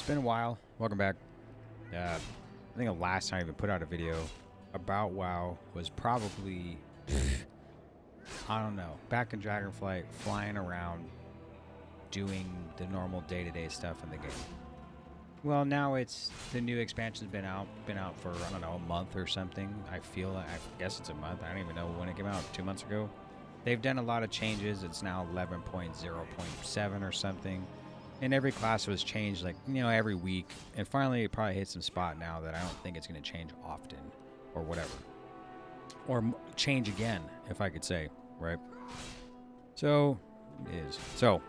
been a while. Welcome back. I think the last time I even put out a video about WoW was probably, I don't know, back in Dragonflight, flying around, doing the normal day-to-day stuff in the game. Well, now it's the new expansion's been out for I don't know, a month or something. I guess it's a month. I don't even know when it came out. 2 months ago. They've done a lot of changes. It's now 11.0.7 or something. And every class was changed, like, every week. And finally, it probably hit some spot now that I don't think it's going to change often or whatever. Or change again, if I could say, right? So, it is. So,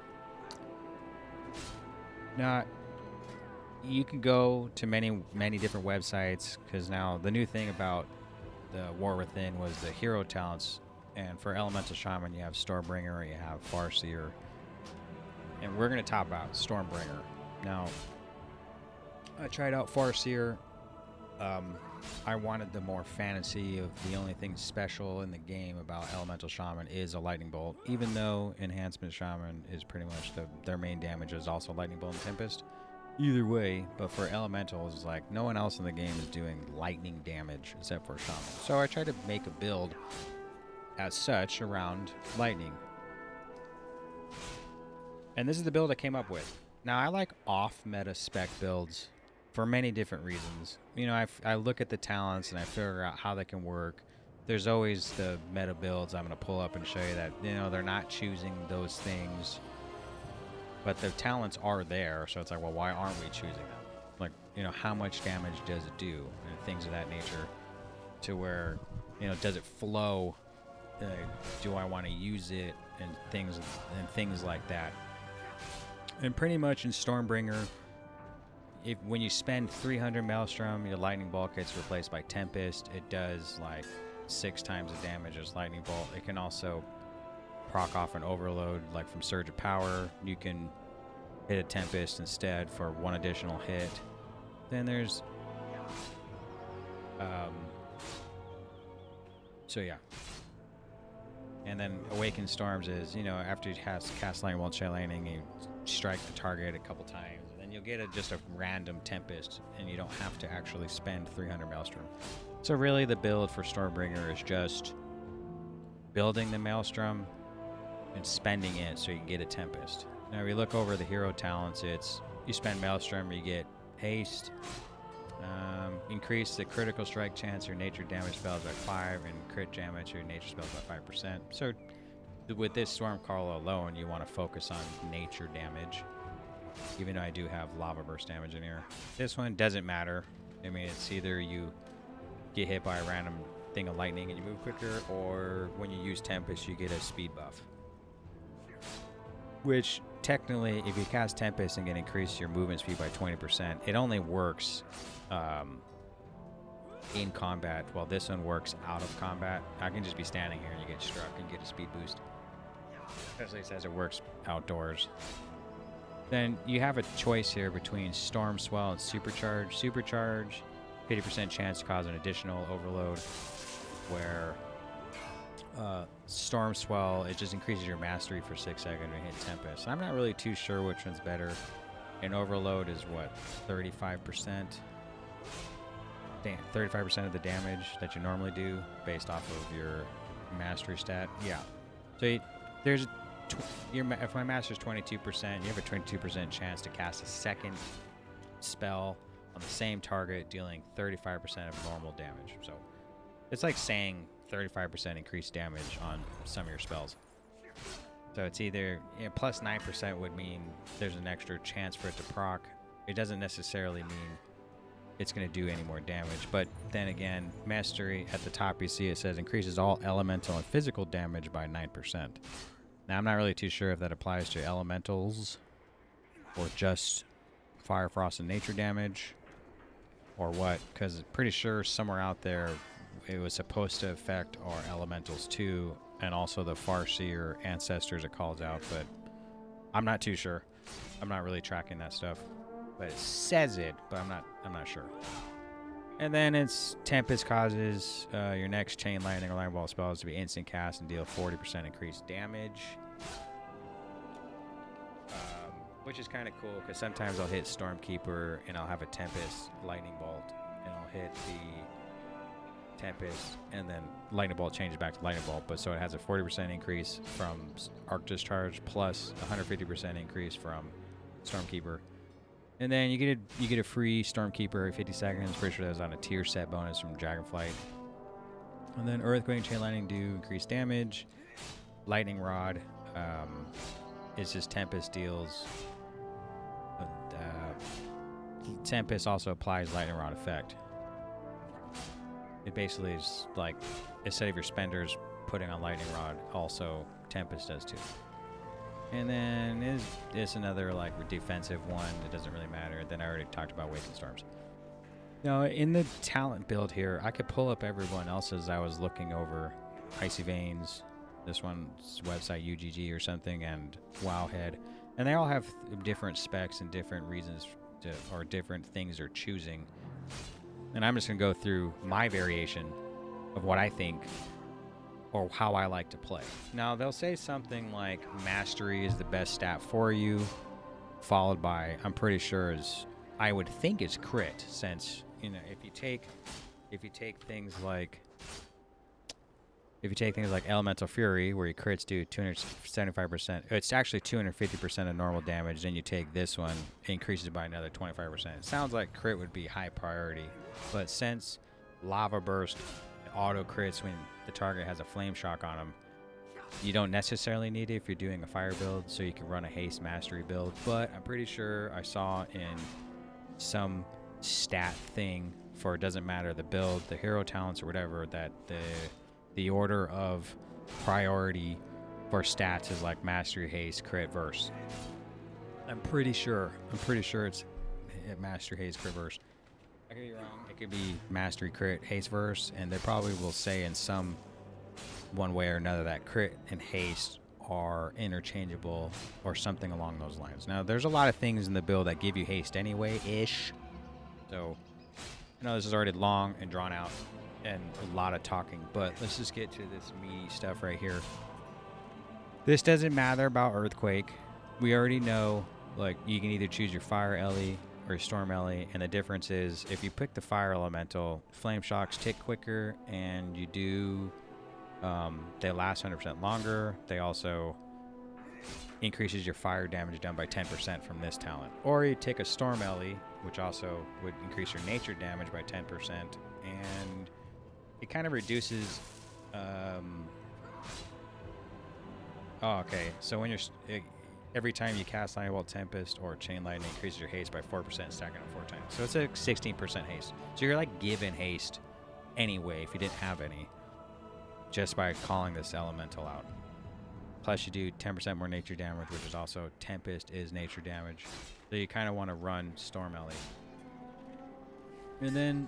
now, you can go to many different websites, because now the new thing about the War Within was the hero talents. And for Elemental Shaman, you have Stormbringer, you have Farseer. And we're going to top out Stormbringer. Now, I tried out Farseer. I wanted the more fantasy of the only thing special in the game about Elemental Shaman is a Lightning Bolt. Even though Enhancement Shaman is pretty much their main damage is also Lightning Bolt and Tempest. Either way, but for Elementals, it's like no one else in the game is doing lightning damage except for Shaman. So I tried to make a build as such around lightning. And this is the build I came up with. Now, I like off-meta spec builds for many different reasons. I look at the talents and I figure out how they can work. There's always the meta builds I'm going to pull up and show you that, they're not choosing those things. But the talents are there, so it's like, well, why aren't we choosing them? Like, how much damage does it do? And things of that nature. To where, does it flow? Do I want to use it? And things like that. And pretty much in Stormbringer, when you spend 300 Maelstrom, your Lightning Bolt gets replaced by Tempest. It does like 6 times the damage as Lightning Bolt. It can also proc off an Overload, like from Surge of Power. You can hit a Tempest instead for 1 additional hit. Then there's... so yeah. And then Awaken Storms is, after you cast Lightning Bolt Shell Lightning, you strike the target a couple times, and then you'll get just a random Tempest, and you don't have to actually spend 300 Maelstrom. So really the build for Stormbringer is just building the Maelstrom and spending it so you can get a Tempest. Now, if you look over the hero talents, it's you spend Maelstrom, you get Haste, increase the critical strike chance your nature damage spells by 5, and crit damage your nature spells by 5%. So with this Stormcaller alone, you want to focus on nature damage, even though I do have Lava Burst damage in here. This one doesn't matter. I mean, it's either you get hit by a random thing of lightning and you move quicker, or when you use Tempest, you get a speed buff. Which, technically, if you cast Tempest and can increase your movement speed by 20%, it only works in combat, while this one works out of combat. I can just be standing here and you get struck and get a speed boost. Especially as it works outdoors. Then you have a choice here between Storm Swell and Supercharge. Supercharge, 50% chance to cause an additional overload, where Storm Swell, it just increases your mastery for 6 seconds to hit Tempest. I'm not really too sure which one's better. And Overload is what, 35%? Damn, 35% of the damage that you normally do based off of your mastery stat. Yeah. So if my master's 22%, you have a 22% chance to cast a second spell on the same target, dealing 35% of normal damage. So it's like saying 35% increased damage on some of your spells. So it's either plus 9% would mean there's an extra chance for it to proc. It doesn't necessarily mean it's going to do any more damage. But then again, Mastery at the top, you see it says increases all elemental and physical damage by 9%. Now, I'm not really too sure if that applies to elementals or just fire, frost, and nature damage or what, because I'm pretty sure somewhere out there it was supposed to affect our elementals too, and also the Farseer ancestors it calls out, but I'm not too sure. I'm not really tracking that stuff. But it says it, but I'm not sure. And then it's Tempest causes your next Chain Lightning or Lightning Ball spells to be instant cast and deal 40% increased damage. which is kind of cool because sometimes I'll hit Stormkeeper and I'll have a Tempest Lightning Bolt, and I'll hit the Tempest, and then Lightning Bolt changes back to Lightning Bolt. But so it has a 40% increase from Arc Discharge plus 150% increase from Stormkeeper. And then you get a free Stormkeeper every 50 seconds. Pretty sure that was on a tier set bonus from Dragonflight. And then Earthquake and Chain Lightning do increased damage. Lightning Rod is just Tempest deals. Tempest also applies Lightning Rod effect. It basically is like, instead of your spenders putting on Lightning Rod, also Tempest does too. And then is another like defensive one. It doesn't really matter. Then I already talked about Waking Storms. Now in the talent build here, I could pull up everyone else's. I was looking over Icy Veins, this one's website UGG or something, and Wowhead, and they all have different specs and different reasons or different things they're choosing. And I'm just gonna go through my variation of what I think or how I like to play. Now they'll say something like Mastery is the best stat for you, followed by, I'm pretty sure I would think is Crit, since if you take things like Elemental Fury, where your crits do 275%, it's actually 250% of normal damage. Then you take this one, it increases by another 25%. It sounds like crit would be high priority, but since Lava Burst auto crits when the target has a Flame Shock on them, you don't necessarily need it if you're doing a fire build, so you can run a haste mastery build. But I'm pretty sure I saw in some stat thing for, it doesn't matter the build, the hero talents or whatever, that the order of priority for stats is like mastery, haste, crit, verse. I'm pretty sure it's mastery, haste, crit, verse. I could be wrong. It could be mastery, crit, haste, verse, and they probably will say in some one way or another that crit and haste are interchangeable or something along those lines. Now there's a lot of things in the build that give you haste anyway ish, so I know this is already long and drawn out and a lot of talking, but let's just get to this meaty stuff right here. This doesn't matter about Earthquake. We already know, like, you can either choose your Fire Ellie or your Storm Ellie, and the difference is if you pick the Fire Elemental, Flame Shocks tick quicker, and you do they last 100% longer. They also increases your fire damage done by 10% from this talent. Or you take a Storm Ellie, which also would increase your nature damage by 10%, and it kind of reduces so when you're every time you cast Lightning Bolt, Tempest, or Chain Lightning, increases your haste by 4%, stacking it 4 times. So it's a 16% haste. So you're like given haste anyway if you didn't have any, just by calling this elemental out. Plus you do 10% more nature damage, which is also Tempest is nature damage. So you kind of want to run Storm Ellie. And then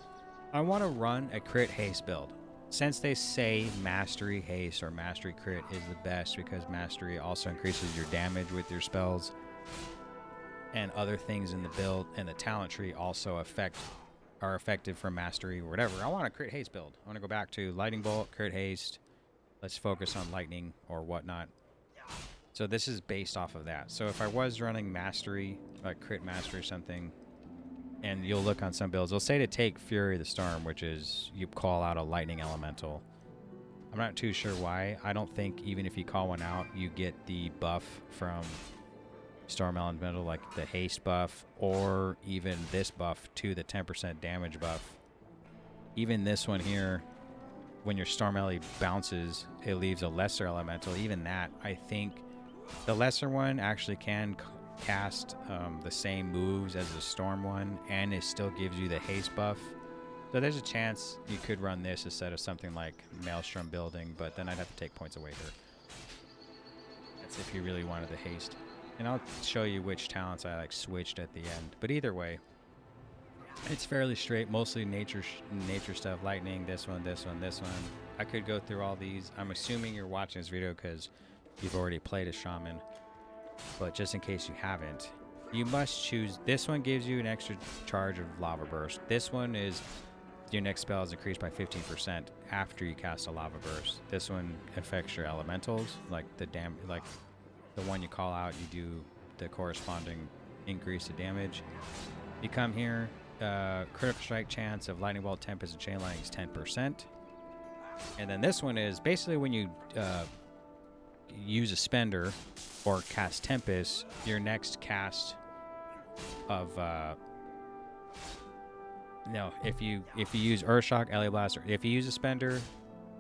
I want to run a crit haste build. Since they say mastery haste or mastery crit is the best, because mastery also increases your damage with your spells, and other things in the build and the talent tree also are effective for mastery or whatever. I want a crit haste build. I want to go back to Lightning Bolt, crit haste. Let's focus on lightning or whatnot. So this is based off of that. So if I was running mastery, like crit mastery or something, and you'll look on some builds, they'll say to take Fury of the Storm, which is you call out a lightning elemental. I'm not too sure why. I don't think even if you call one out, you get the buff from Storm Elemental, like the haste buff, or even this buff to the 10% damage buff. Even this one here, when your Storm Ellie bounces, it leaves a lesser elemental. Even that, I think the lesser one actually can cast the same moves as the Storm one, and it still gives you the haste buff. So there's a chance you could run this instead of something like Maelstrom building, but then I'd have to take points away here. That's if you really wanted the haste. And I'll show you which talents I like switched at the end. But either way, it's fairly straight, mostly nature stuff. Lightning, this one, this one, this one. I could go through all these. I'm assuming you're watching this video because you've already played a Shaman. But just in case you haven't, you must choose. This one gives you an extra charge of Lava Burst. This one is your next spell is increased by 15% after you cast a Lava Burst. This one affects your elementals, like the one you call out, you do the corresponding increase to damage. You come here, critical strike chance of lightning bolt, tempest, and chain lightning is 10%. And then this one is basically when you use a spender or cast tempest, your next cast of no, if you use Earthshock, LA Blast, or if you use a spender,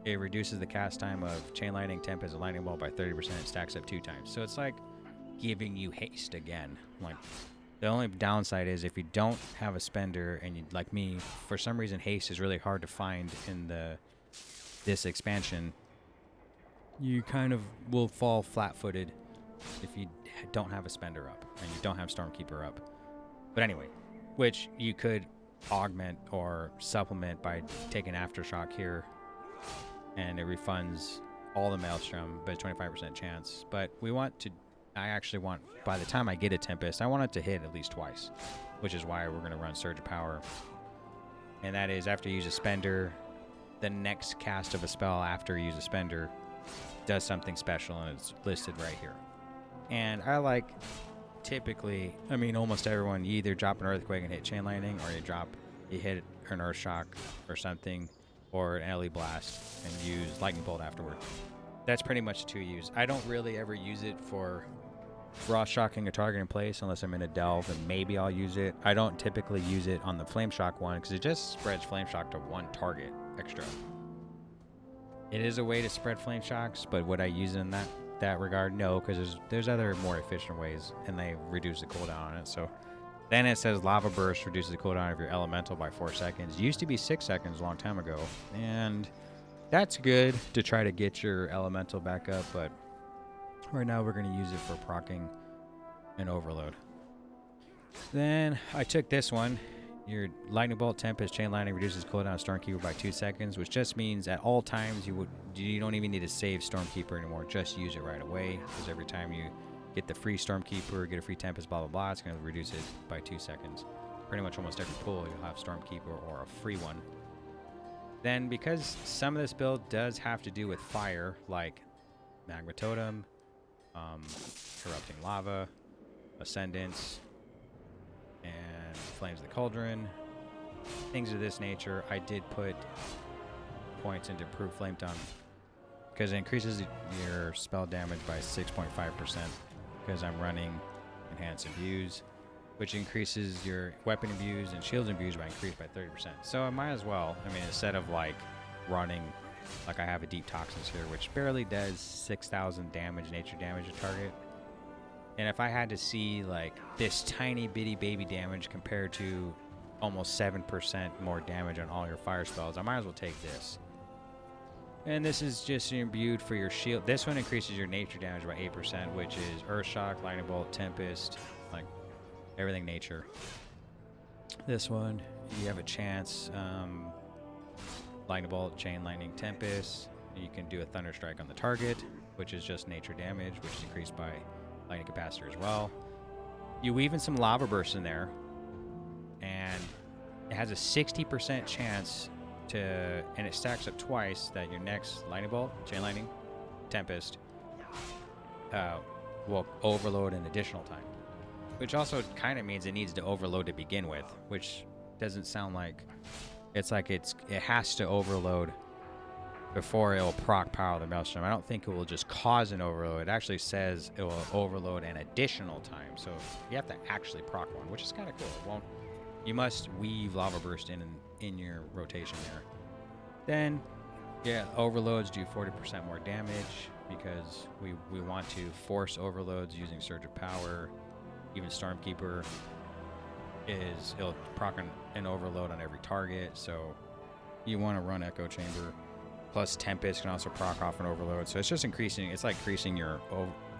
it reduces the cast time of chain lightning, tempest, and lightning bolt by 30%. It stacks up 2 times. So it's like giving you haste again. Like, the only downside is if you don't have a spender and you, like me, for some reason haste is really hard to find in this expansion. You kind of will fall flat-footed if you don't have a spender up and you don't have Stormkeeper up. But anyway, which you could augment or supplement by taking Aftershock here, and it refunds all the Maelstrom, but 25% chance. But I actually want, by the time I get a Tempest, I want it to hit at least twice, which is why we're going to run Surge of Power. And that is after you use a spender, the next cast of a spell after you use a spender does something special, and it's listed right here. And I like, typically, I mean, almost everyone, you either drop an Earthquake and hit Chain Lightning, or you hit an Earthshock or something, or an LE Blast and use Lightning Bolt afterward. That's pretty much the 2 you use. I don't really ever use it for Frost Shocking a target in place unless I'm in a delve, and maybe I'll use it. I don't typically use it on the Flame Shock one because it just spreads Flame Shock to 1 target extra. It is a way to spread Flame Shocks, but would I use it in that regard? No, because there's other more efficient ways, and they reduce the cooldown on it. So then it says Lava Burst reduces the cooldown of your elemental by 4 seconds. Used to be 6 seconds a long time ago, and that's good to try to get your elemental back up, but right now we're going to use it for proccing an overload. Then I took this one. Your Lightning Bolt, Tempest, Chain Lightning reduces cooldown of Stormkeeper by 2 seconds, which just means at all times you don't even need to save Stormkeeper anymore. Just use it right away, because every time you get the free Stormkeeper, get a free Tempest, blah, blah, blah, it's going to reduce it by 2 seconds. Pretty much almost every pull you'll have Stormkeeper or a free one. Then, because some of this build does have to do with fire, like Magma Totem, Erupting Lava, Ascendance, and Flames of the Cauldron, things of this nature, I did put points into Proof Flame Tongue because it increases your spell damage by 6.5% because I'm running Enhanced Imbues, which increases your weapon imbues and shields imbues by 30%. So I might as well, I mean, instead of like running, like I have a Deep Toxins here, which barely does 6,000 damage, nature damage to target. And if I had to see like this tiny bitty baby damage compared to almost 7% more damage on all your fire spells, I might as well take this. And this is just imbued for your shield. This one increases your nature damage by 8%, which is Earthshock, Lightning Bolt, Tempest, like everything nature. This one, you have a chance, Lightning Bolt, Chain Lightning, Tempest. You can do a Thunder Strike on the target, which is just nature damage, which is increased by Lightning Capacitor as well. You weave in some Lava Burst in there, and it has a 60% chance to, and it stacks up twice, that your next Lightning Bolt, Chain Lightning, Tempest will overload an additional time. Which also kind of means it needs to overload to begin with, which doesn't sound like, it's like it has to overload before it will proc power the Maelstrom. I don't think it will just cause an overload. It actually says it will overload an additional time. So you have to actually proc one, which is kind of cool. It won't, you must weave Lava Burst in your rotation there. Then, yeah, overloads do 40% more damage because we want to force overloads using Surge of Power. Even Stormkeeper it'll proc an overload on every target, so you want to run Echo Chamber. Plus Tempest can also proc off an overload, so it's just increasing. It's like increasing your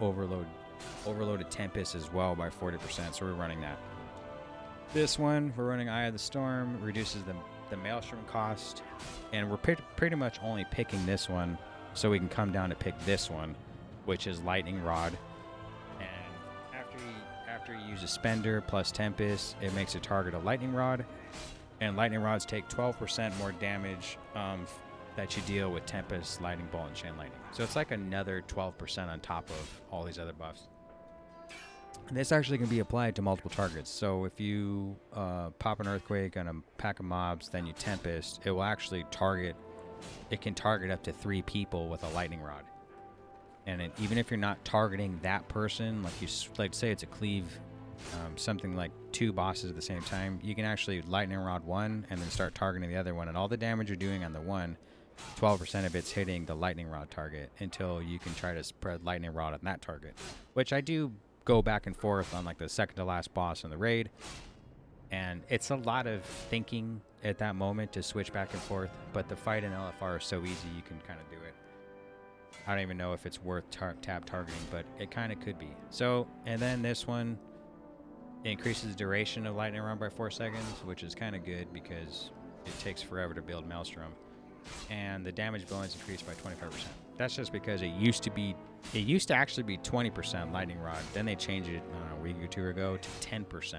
overloaded Tempest as well by 40%. So we're running that. This one we're running Eye of the Storm, reduces the Maelstrom cost, and we're pretty much only picking this one, so we can come down to pick this one, which is Lightning Rod. After you use a Spender plus Tempest, it makes a target a Lightning Rod, and Lightning Rods take 12% more damage that you deal with Tempest, Lightning Bolt, and Chain Lightning. So it's like another 12% on top of all these other buffs. And this actually can be applied to multiple targets. So if you pop an earthquake on a pack of mobs, then you tempest, it will actually target. It can target up to 3 people with a lightning rod. And even if you're not targeting that person, like say it's a cleave, something like 2 bosses at the same time, you can actually lightning rod one and then start targeting the other one. And all the damage you're doing on the one, 12% of it's hitting the lightning rod target until you can try to spread lightning rod on that target, which I do go back and forth on like the second to last boss in the raid. And it's a lot of thinking at that moment to switch back and forth, but the fight in LFR is so easy you can kind of do it. I don't even know if it's worth tab targeting, but it kind of could be. So, and then this one increases the duration of lightning round by 4 seconds, which is kind of good because it takes forever to build Maelstrom. And the damage bonus increased by 25%. That's just because it used to actually be 20% lightning rod. Then they changed it a week or 2 ago to 10%.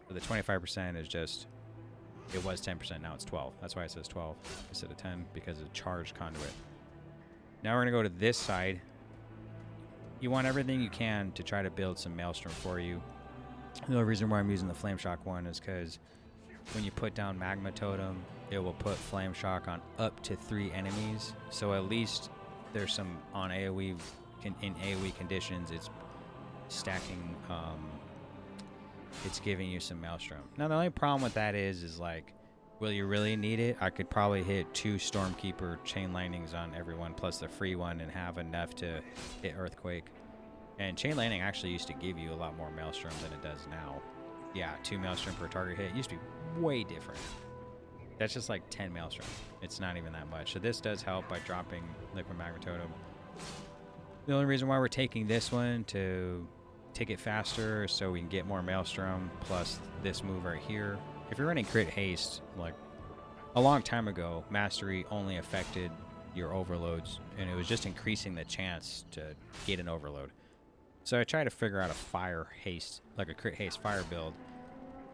So the 25% is just, it was 10%, now it's 12. That's why it says 12 instead of 10, because of charged conduit. Now we're going to go to this side. You want everything you can to try to build some Maelstrom for you. The only reason why I'm using the Flame Shock one is because when you put down Magma Totem, it will put Flame Shock on up to 3 enemies. So at least there's some on AoE, in AoE conditions, it's stacking, it's giving you some Maelstrom. Now the only problem with that is like, will you really need it? I could probably hit 2 Stormkeeper Chain Lightnings on everyone plus the free one and have enough to hit Earthquake. And Chain Lightning actually used to give you a lot more Maelstrom than it does now. Yeah, 2 Maelstrom per target hit. It used to be way different. That's just like 10 Maelstrom. It's not even that much. So this does help by dropping Liquid Magma Totem. The only reason why we're taking this one to take it faster so we can get more Maelstrom, plus this move right here. If you're running crit haste, like a long time ago, mastery only affected your overloads, and it was just increasing the chance to get an overload. So I tried to figure out a fire haste, like a crit haste fire build.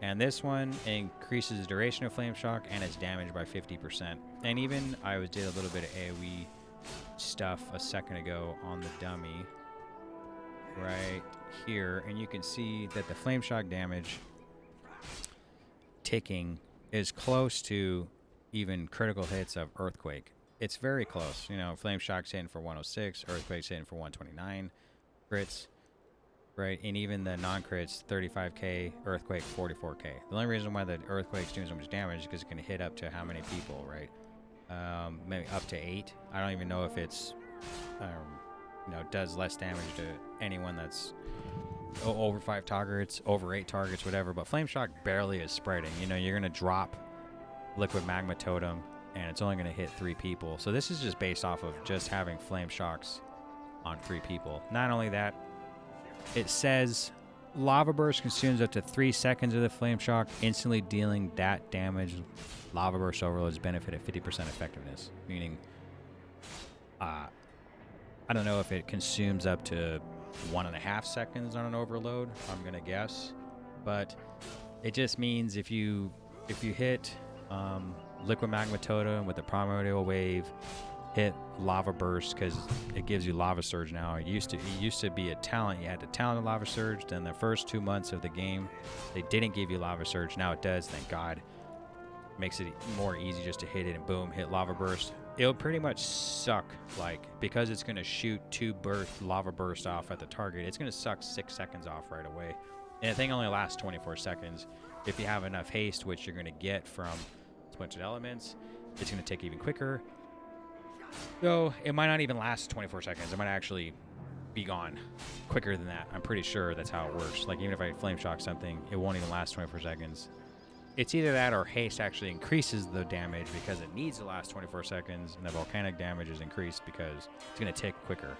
And this one increases the duration of Flame Shock and its damage by 50%. And even I did a little bit of AoE stuff a second ago on the dummy right here, and you can see that the Flame Shock damage ticking is close to even critical hits of Earthquake. It's very close. You know, Flame Shock's hitting for 106, Earthquake's hitting for 129 crits. Right, and even the non-crits, 35k, Earthquake, 44k. The only reason why the Earthquake's doing so much damage is because it can hit up to how many people, right? Maybe up to 8. I don't even know if it's, does less damage to anyone that's over 5 targets, over 8 targets, whatever. But Flame Shock barely is spreading. You know, you're going to drop Liquid Magma Totem, and it's only going to hit 3 people. So this is just based off of just having Flame Shocks on 3 people. Not only that, it says Lava Burst consumes up to 3 seconds of the Flame Shock, instantly dealing that damage. Lava Burst overloads benefit at 50% effectiveness, meaning I don't know if it consumes up to 1.5 seconds on an overload, I'm gonna guess, but it just means if you hit Liquid Magma Totem with the Primordial Wave, hit Lava Burst, because it gives you Lava Surge now. It used to be a talent. You had to talent a Lava Surge. Then the first 2 months of the game, they didn't give you Lava Surge. Now it does, thank God. Makes it more easy just to hit it and boom, hit Lava Burst. It'll pretty much suck, like, because it's going to shoot 2 Lava Burst off at the target, it's going to suck 6 seconds off right away. And the thing only lasts 24 seconds. If you have enough haste, which you're going to get from Splintered Elements, it's going to take even quicker. So it might not even last 24 seconds. It might actually be gone quicker than that. I'm pretty sure that's how it works. Like, even if I Flame Shock something, it won't even last 24 seconds. It's either that or haste actually increases the damage because it needs to last 24 seconds, and the volcanic damage is increased because it's going to tick quicker.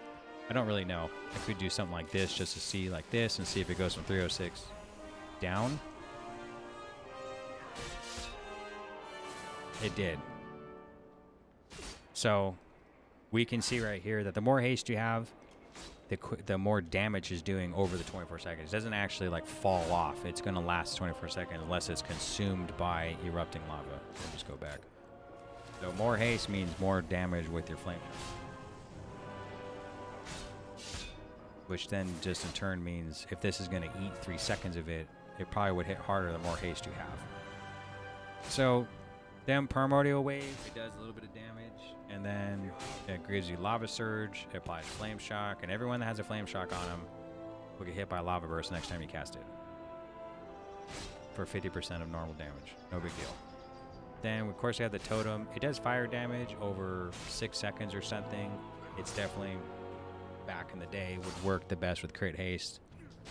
I don't really know. I could do something like this just to see like this and see if it goes from 306 down. It did. So we can see right here that the more haste you have, the more damage is doing over the 24 seconds. It doesn't actually like fall off. It's going to last 24 seconds unless it's consumed by erupting lava. We'll just go back. So more haste means more damage with your flame. which then just in turn means if this is going to eat 3 seconds of it, it probably would hit harder the more haste you have. So then Primordial Wave, it does a little bit of damage, and then it gives you Lava Surge, it applies Flame Shock, and everyone that has a Flame Shock on them will get hit by Lava Burst next time you cast it. For 50% of normal damage. No big deal. Then, of course, we have the Totem. It does fire damage over 6 seconds or something. It's definitely, back in the day, would work the best with crit haste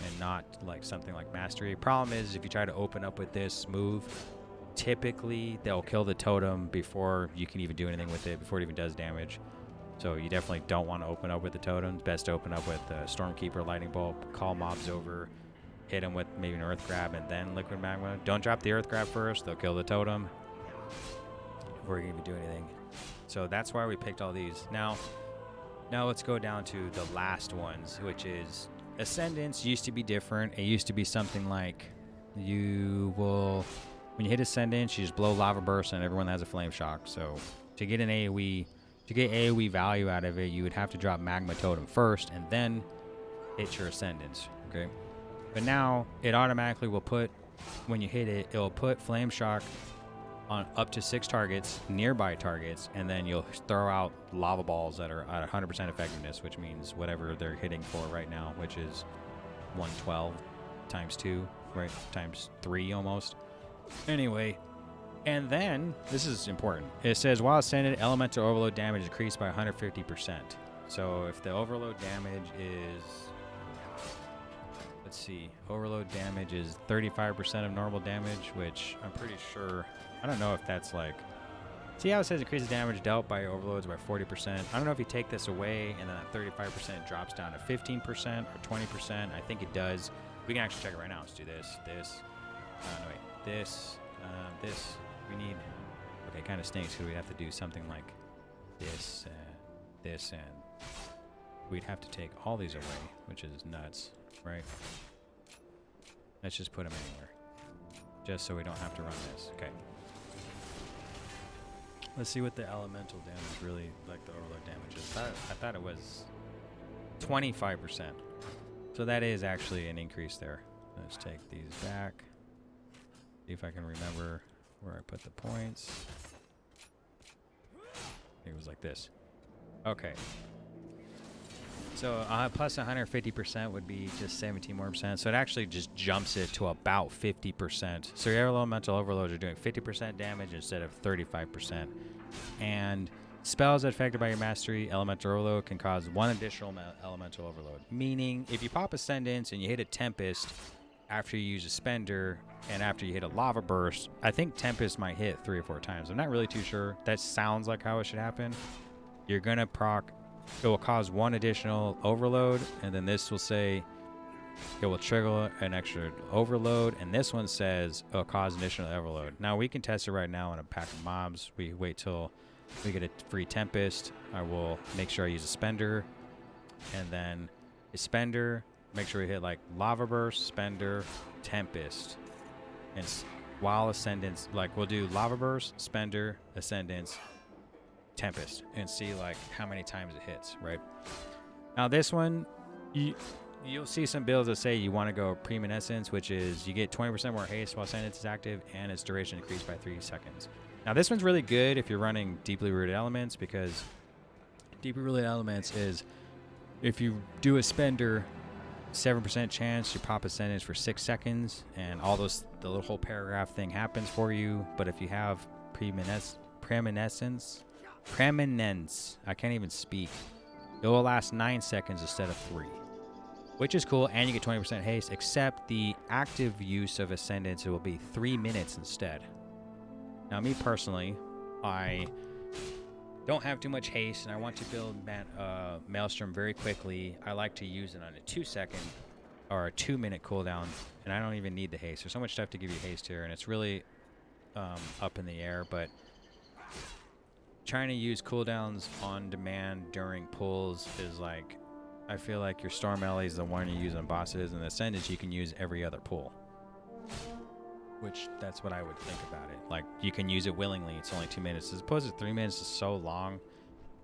and not like something like Mastery. Problem is, if you try to open up with this move, typically they'll kill the Totem before you can even do anything with it, before it even does damage. So you definitely don't want to open up with the Totem. It's best to open up with Stormkeeper, Lightning Bolt, call mobs over, hit them with maybe an Earth Grab, and then Liquid Magma. Don't drop the Earth Grab first. They'll kill the Totem before you can even do anything. So that's why we picked all these. Now let's go down to the last ones, which is Ascendance. Used to be different. It used to be something like you will, when you hit Ascendance, you just blow Lava Burst and everyone has a Flame Shock. So to get an AoE, to get AoE value out of it, you would have to drop Magma Totem first and then hit your Ascendance, okay? But now it automatically will put, when you hit it, it'll put Flame Shock on up to 6 targets, nearby targets, and then you'll throw out lava balls that are at 100% effectiveness, which means whatever they're hitting for right now, which is 112 times 2, right? Times 3 almost. Anyway, and then, this is important. It says, while ascended, elemental overload damage increased by 150%. So if the overload damage is, let's see, overload damage is 35% of normal damage, which I'm pretty sure, I don't know if that's like, see how it says increases damage dealt by overloads by 40%. I don't know if you take this away and then that 35% drops down to 15% or 20%. I think it does. We can actually check it right now. Let's do this, no wait, this, we need, okay, kind of stinks because we'd have to do something like this, and we'd have to take all these away, which is nuts, right? Let's just put them anywhere, just so we don't have to run this. Okay. Let's see what the elemental damage really, like the overload damage is. I thought it was 25%. So that is actually an increase there. Let's take these back. See if I can remember where I put the points. It was like this. Okay. So plus 150% would be just 17 more percent. So it actually just jumps it to about 50%. So your elemental overloads are doing 50% damage instead of 35%. And spells affected by your mastery elemental overload can cause 1 additional elemental overload. Meaning, if you pop Ascendance and you hit a Tempest after you use a Spender and after you hit a Lava Burst, I think Tempest might hit 3 or 4 times. I'm not really too sure. That sounds like how it should happen. You're going to proc, it will cause 1 additional overload, and then this will say it will trigger an extra overload, and this one says it'll cause additional overload. Now we can test it right now in a pack of mobs. We wait till we get a free Tempest. I will make sure I use a Spender, and then a Spender, make sure we hit like Lava Burst, Spender, Tempest, and while Ascendance, like we'll do Lava Burst, Spender, Ascendance, Tempest, and see like how many times it hits, right? Now this one, you'll see some builds that say you want to go Premanescence, which is you get 20% more haste while Ascendance is active, and its duration increased by 3 seconds. Now this one's really good if you're running Deeply Rooted Elements, because Deeply Rooted Elements is if you do a Spender, 7% chance you pop Ascendance for 6 seconds, and all those, the whole paragraph thing happens for you. But if you have Preeminence, I can't even speak, it will last 9 seconds instead of 3, which is cool, and you get 20% haste, except the active use of Ascendance, it will be 3 minutes instead. Now me personally, I don't have too much haste, and I want to build Maelstrom very quickly. I like to use it on a 2-second or a 2-minute cooldown, and I don't even need the haste. There's so much stuff to give you haste here, and it's really up in the air, but trying to use cooldowns on demand during pulls is like, I feel like your Storm Alley is the one you use on bosses, and the Ascendance you can use every other pull. Which, that's what I would think about it. Like, you can use it willingly. It's only 2 minutes. As opposed to 3 minutes is so long,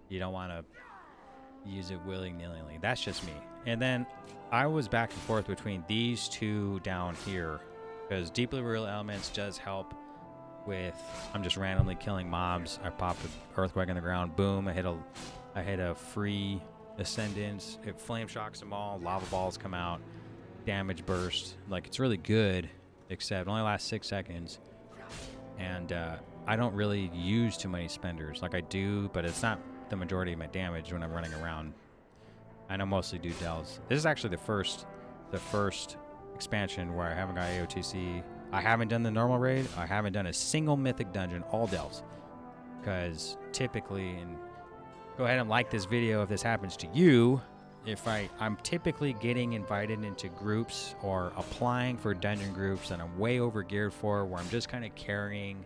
you don't want to use it willy-nilly. That's just me. And then I was back and forth between these two down here, because deeply real elements does help with, I'm just randomly killing mobs. I pop an earthquake in the ground, boom, I hit a free ascendance, it flame shocks them all, lava balls come out, damage burst. Like, it's really good, except it only lasts 6 seconds. And I don't really use too many spenders. Like, I do, but it's not the majority of my damage when I'm running around. I know mostly do delves. This is actually the first expansion where I haven't got AOTC. I haven't done the normal raid. I haven't done a single mythic dungeon, all delves. Because typically, and go ahead and like this video if this happens to you, if I'm typically getting invited into groups or applying for dungeon groups that I'm way over geared for, where I'm just kind of carrying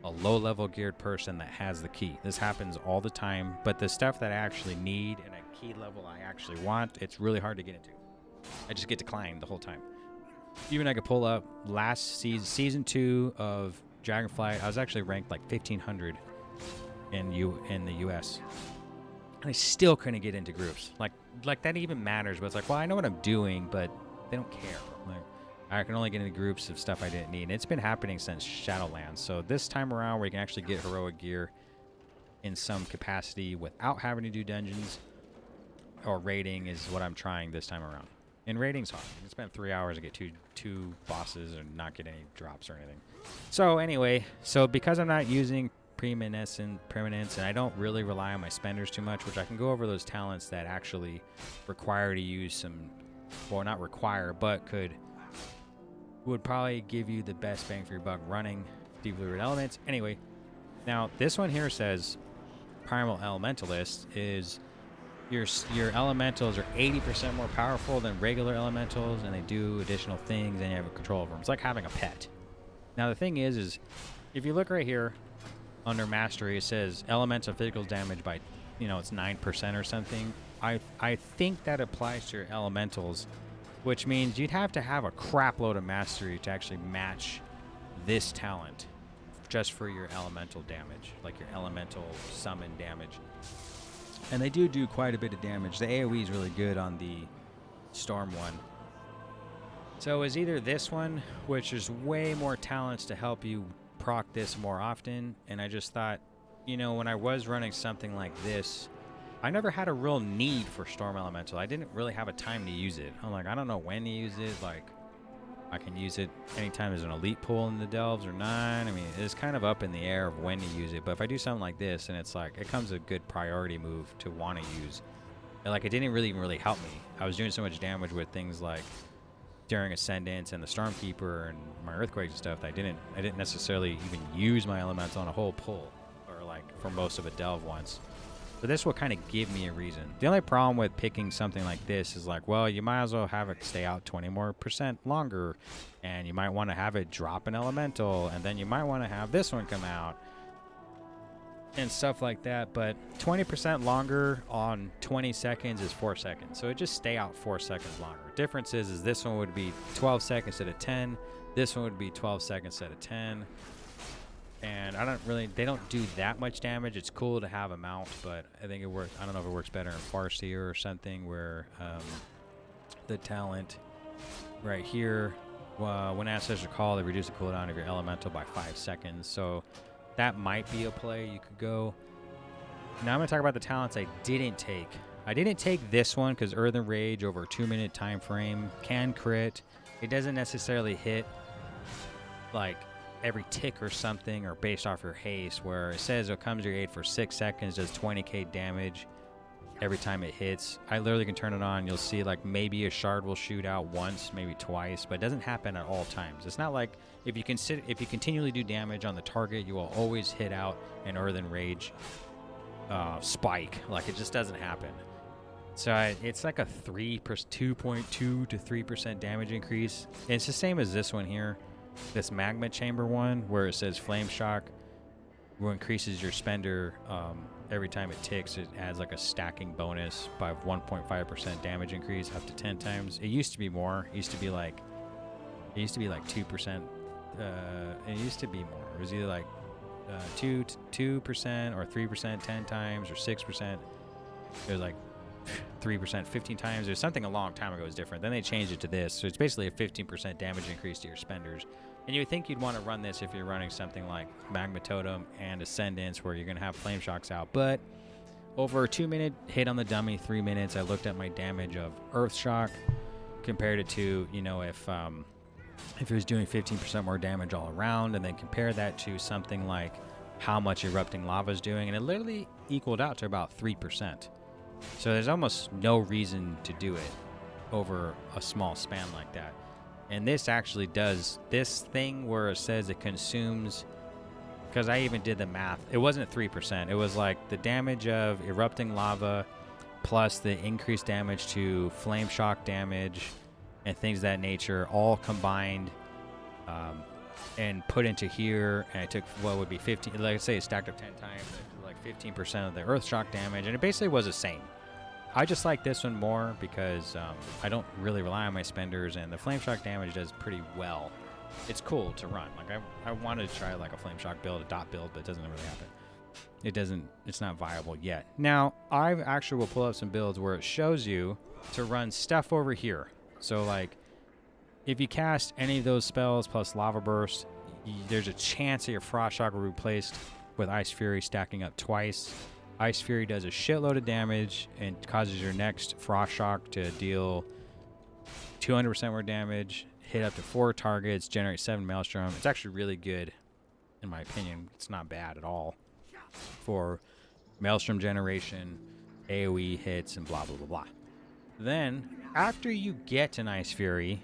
a low level geared person that has the key. This happens all the time, but the stuff that I actually need and a key level I actually want, it's really hard to get into. I just get declined the whole time. Even I could pull up last season 2 of Dragonflight, I was actually ranked like 1500 in the US. And I still couldn't get into groups. Like that even matters, but it's like, well, I know what I'm doing, but they don't care. Like, I can only get into groups of stuff I didn't need. And it's been happening since Shadowlands. So this time around, where you can actually get heroic gear in some capacity without having to do dungeons or raiding is what I'm trying this time around. And raiding's hard. You can spend 3 hours to get two bosses and not get any drops or anything. So anyway, because I'm not using permanence, and I don't really rely on my spenders too much, which I can go over those talents that actually require to use some, well, not require, but would probably give you the best bang for your buck running deeply rooted elements. Anyway, now this one here says Primal Elementalist is your elementals are 80% more powerful than regular elementals, and they do additional things, and you have control over them. It's like having a pet. Now the thing is if you look right here under mastery, it says elemental physical damage by, it's 9% or something. I think that applies to your elementals, which means you'd have to have a crap load of mastery to actually match this talent just for your elemental damage, like your elemental summon damage. And they do quite a bit of damage. The AoE is really good on the Storm one. So it's either this one, which is way more talents to help you proc this more often, and I just thought, when I was running something like this, I never had a real need for Storm Elemental. I didn't really have a time to use it. I'm like, I don't know when to use it. Like, I can use it anytime there's an elite pool in the delves or not. I mean, it's kind of up in the air of when to use it. But if I do something like this, and it's like, it comes a good priority move to want to use. And like, it didn't really help me. I was doing so much damage with things like during Ascendance and the Stormkeeper and my Earthquakes and stuff that I didn't necessarily even use my elements on a whole pull, or like for most of a delve once. But this will kind of give me a reason. The only problem with picking something like this is like, well, you might as well have it stay out 20% more longer, and you might want to have it drop an elemental, and then you might want to have this one come out and stuff like that. But 20% longer on 20 seconds is 4 seconds, so it just stay out 4 seconds longer. Difference is this one would be 12 seconds instead of 10. This one would be 12 seconds instead of 10. And they don't do that much damage. It's cool to have them out, but I think it works. I don't know if it works better in Farseer or something, where the talent right here, when Ancestors Call, they reduce the cooldown of your elemental by 5 seconds. So that might be a play you could go. Now I'm going to talk about the talents I didn't take. I didn't take this one because Earthen Rage over a 2-minute time frame can crit. It doesn't necessarily hit like every tick or something, or based off your haste, where it says it comes to your aid for 6 seconds, does 20k damage every time it hits. I literally can turn it on. You'll see like maybe a shard will shoot out once, maybe twice, but it doesn't happen at all times. It's not like if you continually do damage on the target, you will always hit out an Earthen Rage spike. Like, it just doesn't happen. So it's like a 2.2 to 3% damage increase. And it's the same as this one here. This Magma Chamber one, where it says Flame Shock, will increases your spender every time it ticks. It adds like a stacking bonus by 1.5% damage increase up to 10 times. It used to be more. It used to be like 2%. It used to be more. It was either like 2% or 3% 10 times, or 6%. It was like 3%, 15 times. There's something a long time ago was different. Then they changed it to this. So it's basically a 15% damage increase to your spenders. And you would think you'd want to run this if you're running something like Magma Totem and Ascendance, where you're going to have Flame Shocks out. But over a 2-minute hit on the dummy, 3 minutes, I looked at my damage of Earth Shock, compared it to, you know, if it was doing 15% more damage all around, and then compare that to something like how much Erupting Lava is doing, and it literally equaled out to about 3%. So there's almost no reason to do it over a small span like that. And this actually does this thing where it says it consumes, because I even did the math, it wasn't 3%. It was like the damage of Erupting Lava plus the increased damage to Flame Shock damage and things of that nature, all combined and put into here. And I took what would be 15, like I say, it stacked up 10 times, like 15% of the Earth Shock damage, and it basically was the same. I just like this one more because I don't really rely on my spenders, and the Flame Shock damage does pretty well. It's cool to run. Like I wanted to try like a Flame Shock build, a dot build, but it doesn't really happen. It's not viable yet. Now, I actually will pull up some builds where it shows you to run stuff over here. So like, if you cast any of those spells plus Lava Burst, there's a chance that your Frost Shock will be replaced with Ice Fury, stacking up twice. Ice Fury does a shitload of damage and causes your next Frost Shock to deal 200% more damage, hit up to 4 targets, generate 7 Maelstrom. It's actually really good, in my opinion. It's not bad at all for Maelstrom generation, AoE hits, and blah, blah, blah, blah. Then, after you get an Ice Fury,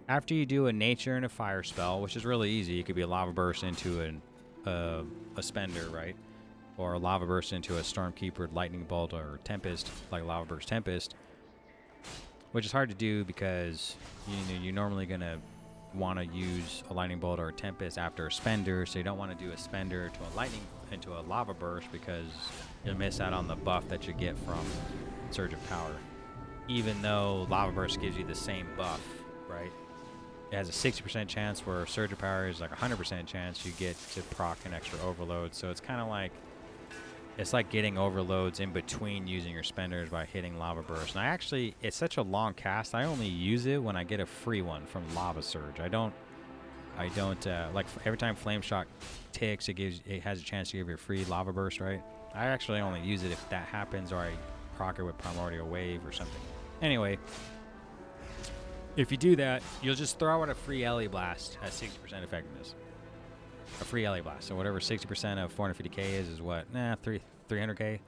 after you do a Nature and a Fire spell, which is really easy, it could be a Lava Burst into a Spender, right? Or a Lava Burst into a Stormkeeper, Lightning Bolt, or Tempest, like Lava Burst Tempest, which is hard to do because you're normally going to want to use a Lightning Bolt or a Tempest after a Spender, so you don't want to do a Spender into a Lava Burst because you'll miss out on the buff that you get from Surge of Power. Even though Lava Burst gives you the same buff, right? It has a 60% chance, where Surge of Power is like a 100% chance you get to proc an extra overload. So it's kind of like, it's like getting overloads in between using your spenders by hitting Lava Burst. And it's such a long cast, I only use it when I get a free one from Lava Surge. I don't like every time Flame Shock ticks, it has a chance to give you a free Lava Burst, right? I actually only use it if that happens, or I proc it with Primordial Wave or something. Anyway, if you do that, you'll just throw out a free LA Blast at 60% effectiveness. A free LA Blast. So whatever 60% of 450k is what? 300k.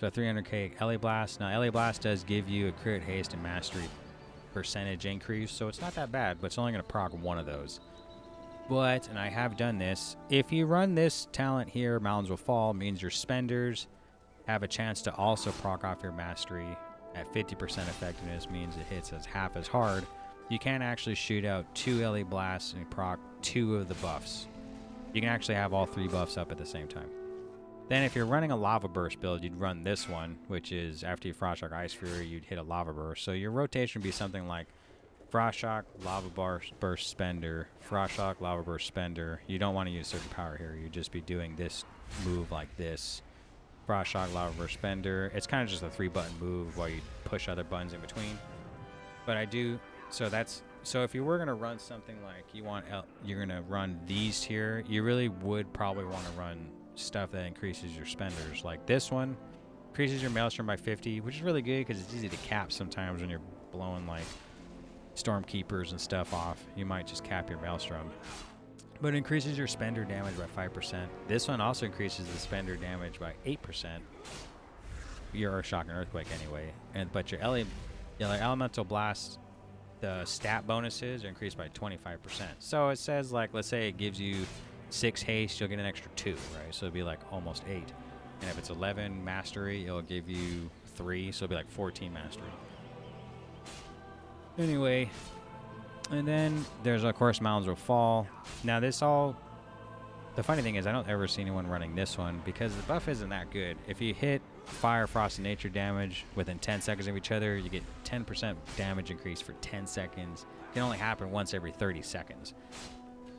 So 300k LA Blast. Now LA Blast does give you a crit haste and mastery percentage increase, so it's not that bad, but it's only going to proc one of those. But, and I have done this, if you run this talent here, Mountains Will Fall, means your spenders have a chance to also proc off your mastery at 50% effectiveness, means it hits as half as hard. You can actually shoot out 2 LA Blasts and proc 2 of the buffs. You can actually have all 3 buffs up at the same time. Then if you're running a Lava Burst build, you'd run this one, which is after you Frost Shock Ice Fury, you'd hit a Lava Burst. So your rotation would be something like Frost Shock, Lava Burst Spender, Frost Shock, Lava Burst Spender. You don't want to use Surge of Power here. You'd just be doing this move like this. Frost Shock, Lava Burst Spender. It's kind of just a 3-button move while you push other buttons in between. But I do, so if you were going to run something like you're going to run these here, you really would probably want to run stuff that increases your spenders. Like this one increases your Maelstrom by 50, which is really good because it's easy to cap sometimes when you're blowing like Stormkeepers and stuff off. You might just cap your Maelstrom. But it increases your spender damage by 5%. This one also increases the spender damage by 8%. Your Earth Shock and Earthquake anyway. But your Elemental Blast, the stat bonuses are increased by 25%. So it says, like, let's say it gives you 6 haste, you'll get an extra 2, right? So it'll be like almost 8. And if it's 11 mastery, it'll give you 3, so it'll be like 14 mastery. Anyway, and then there's, of course, Mountains Will Fall. Now the funny thing is I don't ever see anyone running this one because the buff isn't that good. If you hit Fire, Frost, and Nature damage within 10 seconds of each other, you get 10% damage increase for 10 seconds. It can only happen once every 30 seconds,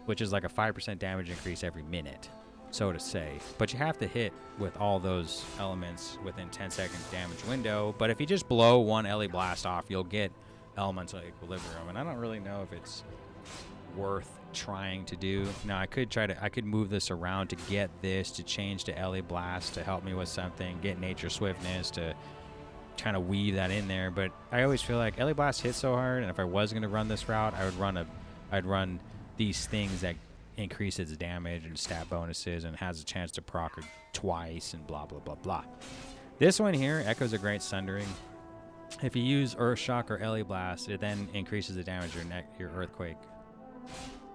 which is like a 5% damage increase every minute. so to say. But you have to hit with all those elements within 10-second damage window. But if you just blow one LE blast off, you'll get elemental equilibrium. And I don't really know if it's worth trying to do. Now I could move this around to get this to change to LE blast to help me with something, get nature swiftness to kind of weave that in there. But I always feel like LE blast hits so hard, and if I was going to run this route, I'd run these things that increase its damage and stat bonuses and has a chance to proc twice and blah blah blah blah. This one here echoes a great sundering. If you use Earth Shock or LE blast, it then increases the damage your earthquake.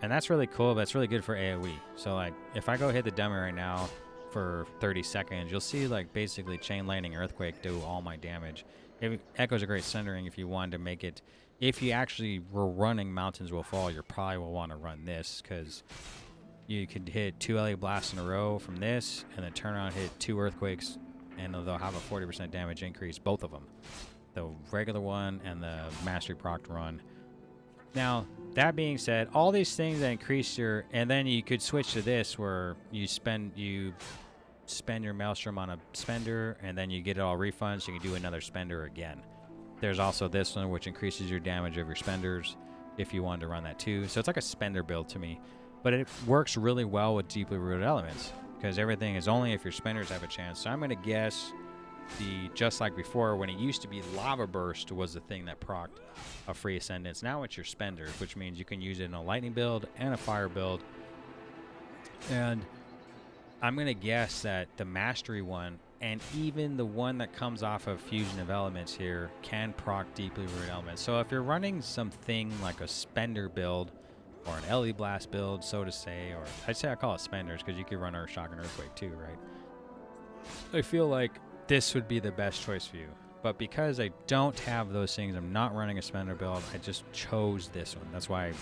And that's really cool, but it's really good for AoE. So like if I go hit the dummy right now for 30 seconds, you'll see like basically Chain Lightning Earthquake do all my damage. It echoes a great sundering if you wanted to make it. If you actually were running Mountains Will Fall, you probably will want to run this, because you could hit 2 LA blasts in a row from this, and then turn around, hit 2 earthquakes, and they'll have a 40% damage increase, both of them. The regular one and the Mastery Proc run. Now, that being said, all these things that increase your, and then you could switch to this where you spend your Maelstrom on a spender, and then you get it all refunded, so you can do another spender again. There's also this one, which increases your damage of your spenders if you wanted to run that too. So it's like a spender build to me. But it works really well with deeply rooted elements, because everything is only if your spenders have a chance. So I'm going to guess just like before, when it used to be Lava Burst was the thing that procced a free Ascendance. Now it's your spenders, which means you can use it in a lightning build and a fire build. And I'm going to guess that the Mastery one, and even the one that comes off of Fusion of Elements here, can proc deeply rooted elements. So if you're running something like a spender build or an LE blast build, so to say, or I'd say I call it spenders because you could run Earth Shock and Earthquake too, right? I feel like this would be the best choice for you. But because I don't have those things, I'm not running a spender build, I just chose this one. That's why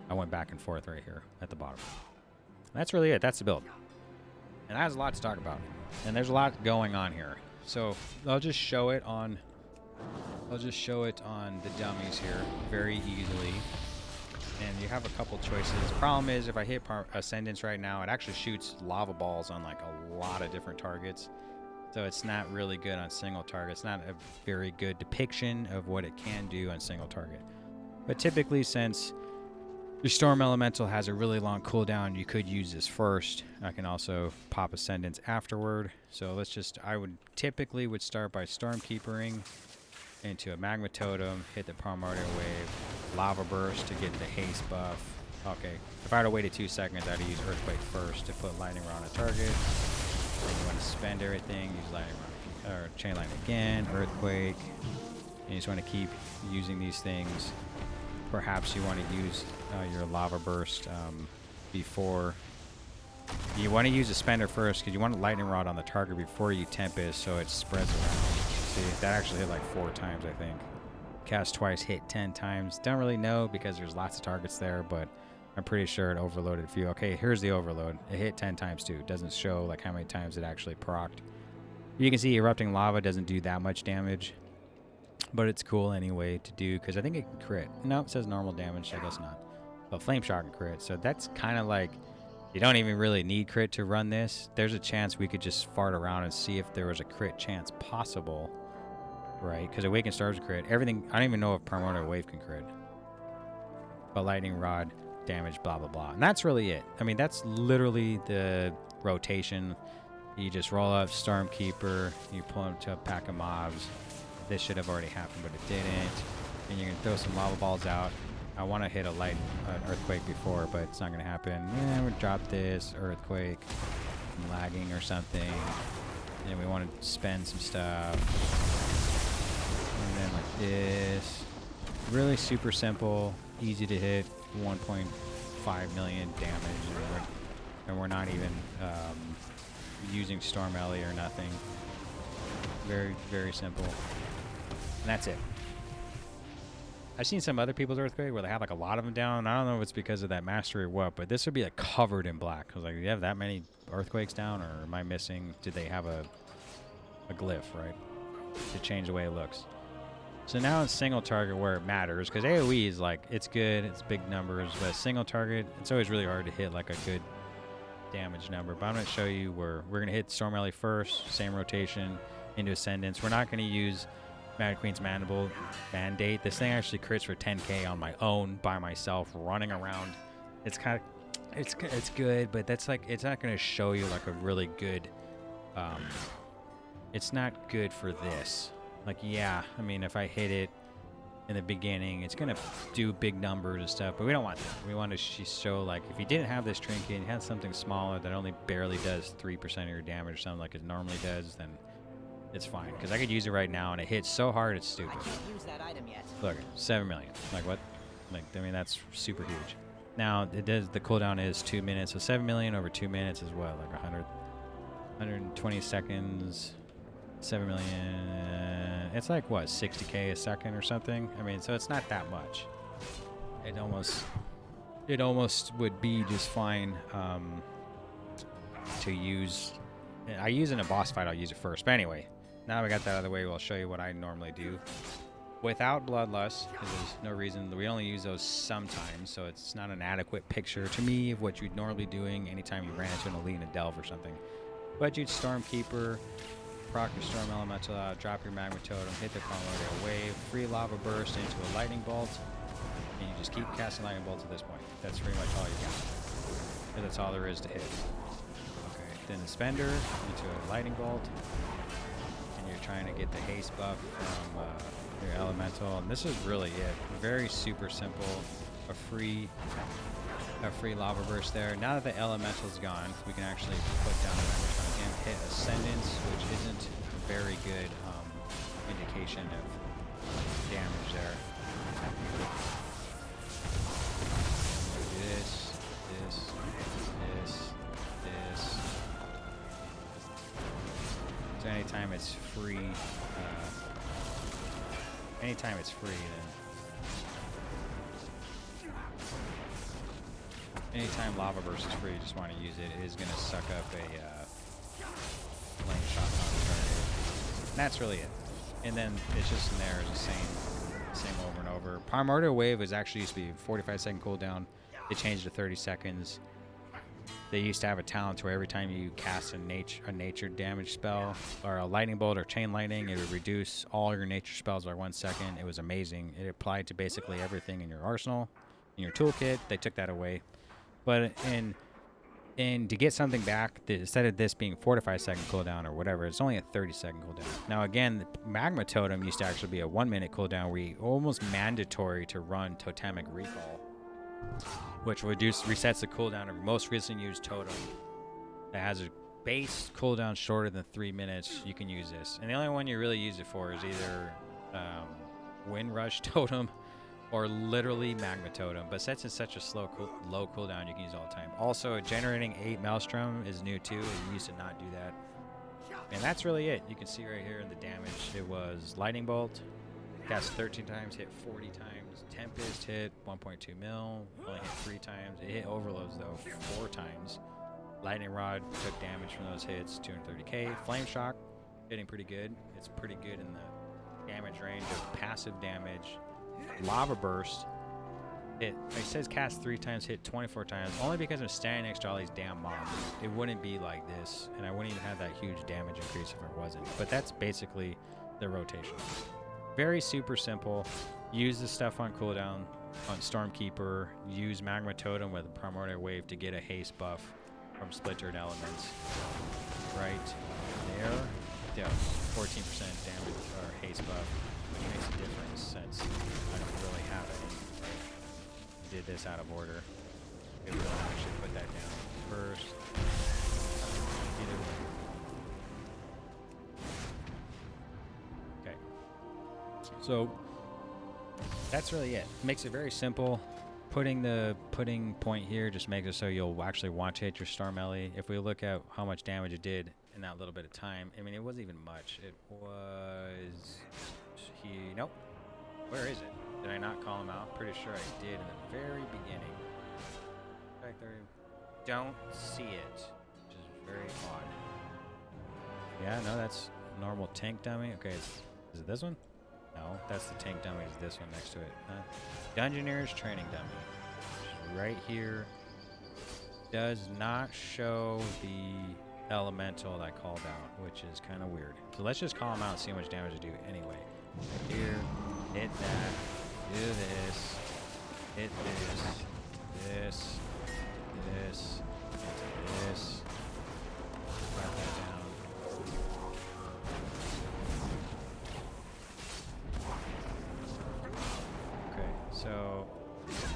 I went back and forth right here at the bottom. And that's really it. That's the build. And that has a lot to talk about. And there's a lot going on here. So I'll just show it on the dummies here very easily. And you have a couple choices. Problem is, if I hit Ascendance right now, it actually shoots lava balls on like a lot of different targets. So it's not really good on single target. It's not a very good depiction of what it can do on single target. But typically, since your Storm Elemental has a really long cooldown, you could use this first. I can also pop Ascendance afterward. So I would typically start by Stormkeepering into a Magma Totem, hit the Primordial Wave, Lava Burst to get the haste buff. Okay, if I had to wait 2 seconds, I'd use Earthquake first to put Lightning Rod on a target. Then you want to spend everything, use Lightning Rod, or Chain Lightning again, Earthquake. And you just want to keep using these things. Perhaps you want to use your Lava Burst before. You want to use a spender first because you want a Lightning Rod on the target before you Tempest, so it spreads around. See, that actually hit like 4 times, I think. Cast twice, hit 10 times. Don't really know because there's lots of targets there, but I'm pretty sure it overloaded a few. Okay, here's the overload. It hit 10 times too. It doesn't show like how many times it actually procced. You can see Erupting Lava doesn't do that much damage, but it's cool anyway to do because I think it can crit. No, it says normal damage, so I guess not. But Flame Shock can crit, so that's kind of like, you don't even really need crit to run this. There's a chance we could just fart around and see if there was a crit chance possible, right? Because Awakened Stars crit. Everything, I don't even know if Primordial Wave can crit. But Lightning Rod, damage, blah, blah, blah. And that's really it. I mean, that's literally the rotation. You just roll up Stormkeeper, you pull him to a pack of mobs. This should have already happened, but it didn't. And you're going to throw some lava balls out. I want to hit an Earthquake before, but it's not going to happen. Yeah, we'll drop this, Earthquake, lagging or something. And we want to spend some stuff. And then like this. Really super simple, easy to hit, 1.5 million damage. And we're not even using Storm Ellie or nothing. Very, very simple. And that's it. I've seen some other people's Earthquake where they have like a lot of them down. I don't know if it's because of that mastery or what, but this would be like covered in black. I was like, do you have that many Earthquakes down, or am I missing? Did they have a glyph, right? To change the way it looks. So now it's single target where it matters, because AoE is like, it's good, it's big numbers, but single target, it's always really hard to hit like a good damage number, but I'm going to show you where we're going to hit Storm Alley first, same rotation into Ascendance. We're not going to use Mad Queen's Mandible Mandate. This thing actually crits for 10k on my own by myself, running around. It's kind of, it's good, but that's like, it's not going to show you like a really good, it's not good for this. Like, yeah, I mean, if I hit it in the beginning, it's going to do big numbers and stuff, but we don't want that. We want to show, like, if you didn't have this trinket and you had something smaller that only barely does 3% of your damage or something like it normally does, then it's fine. Because I could use it right now, and it hits so hard, it's stupid. I can't use that item yet. Look, 7 million. Like, what? Like, I mean, that's super huge. Now, it does, the cooldown is 2 minutes, so 7 million over 2 minutes is what? Like 120 seconds, 7 million. It's like, what, 60k a second or something? I mean, so it's not that much. It almost would be just fine to use. I use in a boss fight, I'll use it first. But anyway, now we got that out of the way, we'll show you what I normally do. Without Bloodlust, because there's no reason, we only use those sometimes, so it's not an adequate picture to me of what you'd normally be doing anytime you ran into an elite in a delve or something. But you'd Stormkeeper, proc your Storm Elemental out, drop your Magma Totem, hit the Primordial Wave, free Lava Burst into a Lightning Bolt, and you just keep casting Lightning Bolts at this point. That's pretty much all you got. And that's all there is to hit. Okay, then the Spender into a Lightning Bolt, and you're trying to get the haste buff from your Elemental, and this is really it. Very super simple. A free Lava Burst there. Now that the Elemental's gone, we can actually put down the Magma Totem again, hit Ascendance, which isn't a very good indication of damage there. This. So anytime it's free, then anytime Lava Burst is free, you just want to use it. It is going to suck up a flame shot on the target. And that's really it. And then it's just in there, the same over and over. Primordial Wave was actually used to be 45-second cooldown. They changed to 30 seconds. They used to have a talent where every time you cast a nature damage spell or a lightning bolt or chain lightning, it would reduce all your nature spells by 1 second. It was amazing. It applied to basically everything in your arsenal, in your toolkit. They took that away. But and to get something back, instead of this being 45-second cooldown or whatever, it's only a 30-second cooldown. Now again, the Magma Totem used to actually be a 1-minute cooldown where you almost mandatory to run Totemic Recall, which resets the cooldown of your most recent used totem that has a base cooldown shorter than 3 minutes. You can use this, and the only one you really use it for is either Wind Rush Totem or literally Magma Totem, but since it's such a low cooldown, you can use it all the time. Also, generating 8 Maelstrom is new too. It used to not do that. And that's really it. You can see right here in the damage, it was Lightning Bolt, cast 13 times, hit 40 times. Tempest hit 1.2 mil, only hit 3 times. It hit Overloads though 4 times. Lightning Rod took damage from those hits, 230k. Flame Shock, hitting pretty good. It's pretty good in the damage range of passive damage. Lava Burst, it says cast 3 times, hit 24 times, only because I'm standing next to all these damn mobs. It wouldn't be like this, and I wouldn't even have that huge damage increase if it wasn't. But that's basically the rotation. Very super simple. Use the stuff on cooldown on Stormkeeper. Use Magma Totem with a Primordial Wave to get a haste buff from Splintered Elements. Right there. Yeah, 14% damage or haste buff, which makes a difference since I don't really have it. I did this out of order. Maybe we'll actually put that down first. Either way. Okay. So that's really it. Makes it very simple. Putting the point here just makes it so you'll actually want to hit your Storm Ellie. If we look at how much damage it did in that little bit of time, I mean, it wasn't even much. It was nope. Where is it? Did I not call him out? Pretty sure I did in the very beginning. In fact, I don't see it, which is very odd. Yeah, no, that's normal tank dummy. Okay, is it this one? No, that's the tank dummy. Is this one next to it? Dungeoneer's training dummy. Right here. does not show the elemental that I called out, which is kind of weird. So let's just call them out and see how much damage they do anyway. Here, hit that, do this, hit this, this, this, wrap that down.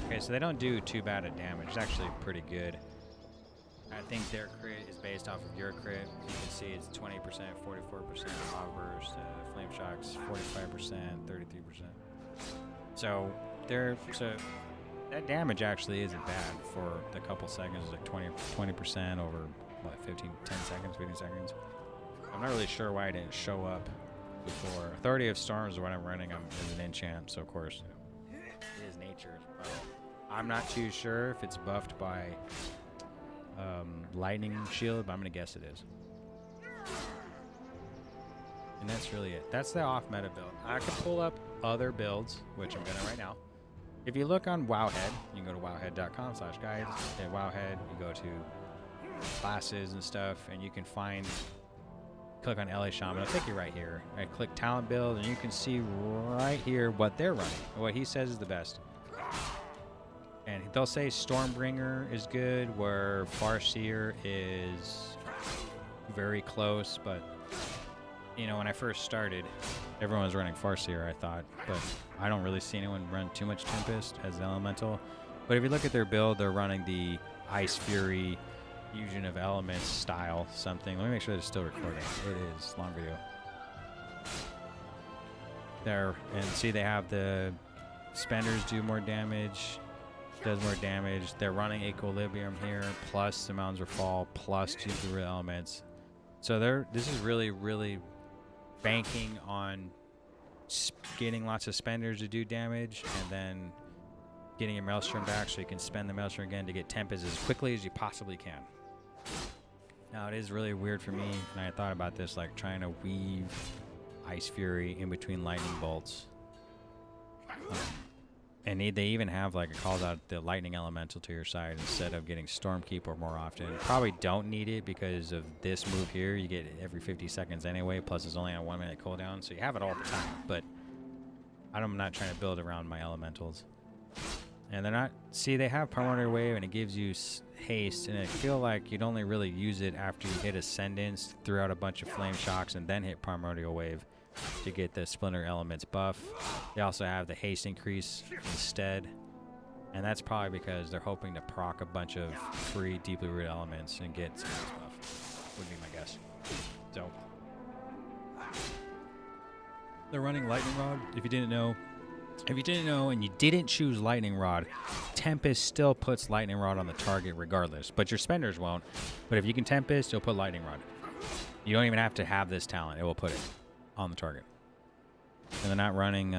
Okay, so they don't do too bad of damage. It's actually pretty good. I think their crit is based off of your crit. You can see it's 20%, 44%, outburst, flame shocks, 45%, 33%. So that damage actually isn't bad for the couple seconds. It's like 20% over what, 10 seconds, 15 seconds. I'm not really sure why it didn't show up before. Authority of Storms is what I'm running. I'm as an enchant, so of course it is nature. I'm not too sure if it's buffed by lightning shield, but I'm gonna guess it is. And that's really it. That's the off meta build. I could pull up other builds, which I'm gonna right now. If you look on Wowhead, you can go to wowhead.com/guides. At Wowhead, you go to classes and stuff, and you can find, click on LA Shaman. It'll take you right here. I click talent build, and you can see right here what they're running, what he says is the best. And they'll say Stormbringer is good, where Farseer is very close. But, you know, when I first started, everyone was running Farseer, I thought. But I don't really see anyone run too much Tempest as elemental. But if you look at their build, they're running the Ice Fury Fusion of Elements style something. Let me make sure that it's still recording. It is. Long video. There. And see, they have the spenders do more damage. Does more damage. They're running Equilibrium here, plus the Mountains of Fall, plus two real elements. So this is really, really banking on getting lots of spenders to do damage, and then getting your Maelstrom back so you can spend the Maelstrom again to get Tempest as quickly as you possibly can. Now, it is really weird for me, and I thought about this, like trying to weave Ice Fury in between lightning bolts. And they even have, like, it calls out the lightning elemental to your side instead of getting Stormkeeper more often. Probably don't need it because of this move here. You get it every 50 seconds anyway, plus it's only on 1 minute cooldown, so you have it all the time. But I'm not trying to build around my elementals. And they're not, see, they have Primordial Wave and it gives you haste, and I feel like you'd only really use it after you hit Ascendance, throw out a bunch of Flame Shocks, and then hit Primordial Wave to get the Splinter Elements buff. They also have the haste increase instead, and that's probably because they're hoping to proc a bunch of free deeply rooted elements and get some of this buff, would be my guess. So they're running Lightning Rod. If you didn't know and you didn't choose Lightning Rod, Tempest still puts Lightning Rod on the target regardless, but your spenders won't. But if you can Tempest, you'll put Lightning Rod. You don't even have to have this talent. It will put it on the target. And they're not running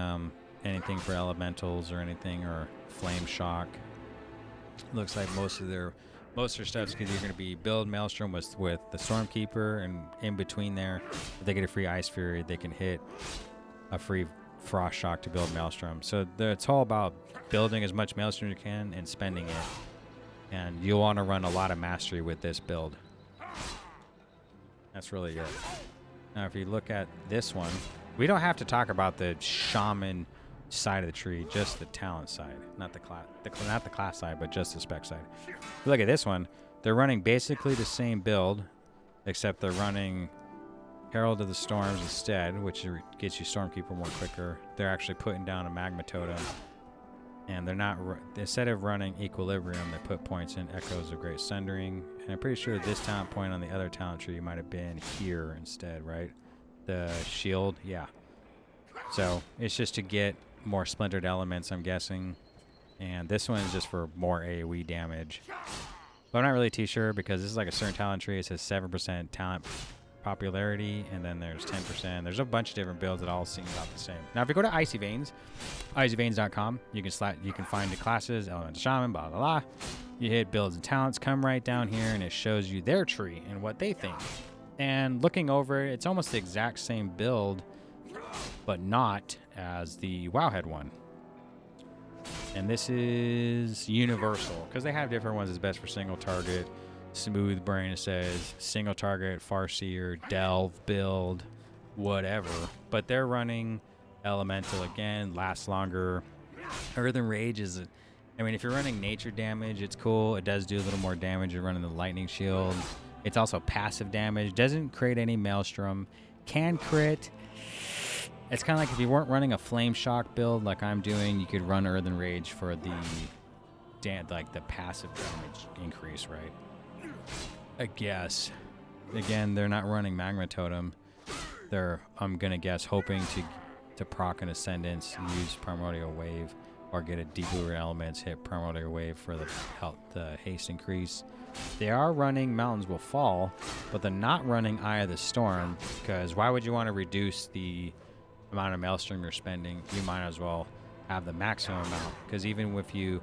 anything for elementals or anything, or flame shock. Looks like most of their stuff's because you're going to be build Maelstrom with the Stormkeeper, and in between there, if they get a free Ice Fury, they can hit a free Frost Shock to build Maelstrom. So it's all about building as much Maelstrom as you can and spending it. And you'll want to run a lot of mastery with this build. That's really it. Now, if you look at this one, we don't have to talk about the Shaman side of the tree, just the talent side, not the class side, but just the spec side. If you look at this one, they're running basically the same build, except they're running Herald of the Storms instead, which gets you Stormkeeper more quicker. They're actually putting down a Magma Totem, and they're not, instead of running Equilibrium, they put points in Echoes of Great Sundering. And I'm pretty sure this talent point on the other talent tree might have been here instead, right? The shield, yeah. So it's just to get more splintered elements, I'm guessing. And this one is just for more AoE damage. But I'm not really too sure because this is like a certain talent tree. It says 7% talent popularity, and then there's 10%. There's a bunch of different builds that all seem about the same. Now, if you go to Icy Veins, icyveins.com, you can find the classes, Elemental Shaman, blah, blah, blah. You hit builds and talents, come right down here, and it shows you their tree and what they think. And looking over it, it's almost the exact same build, but not as the Wowhead one. And this is universal, because they have different ones. It's best for single target. Smooth Brain says single target, Farseer, Delve build, whatever. But they're running Elemental again, lasts longer. Earthen Rage is, I mean, if you're running nature damage, it's cool. It does do a little more damage. You're running the Lightning Shield. It's also passive damage. Doesn't create any Maelstrom. Can crit. It's kind of like if you weren't running a Flame Shock build like I'm doing, you could run Earthen Rage for the passive damage increase, right? I guess. Again, they're not running Magma Totem. They're, I'm gonna guess, hoping to proc an Ascendance, use Primordial Wave, or get a Deep Rooted Elements, hit Primordial Wave for the haste increase. They are running Mountains Will Fall, but they're not running Eye of the Storm, because why would you want to reduce the amount of Maelstrom you're spending? You might as well have the maximum amount, because even if you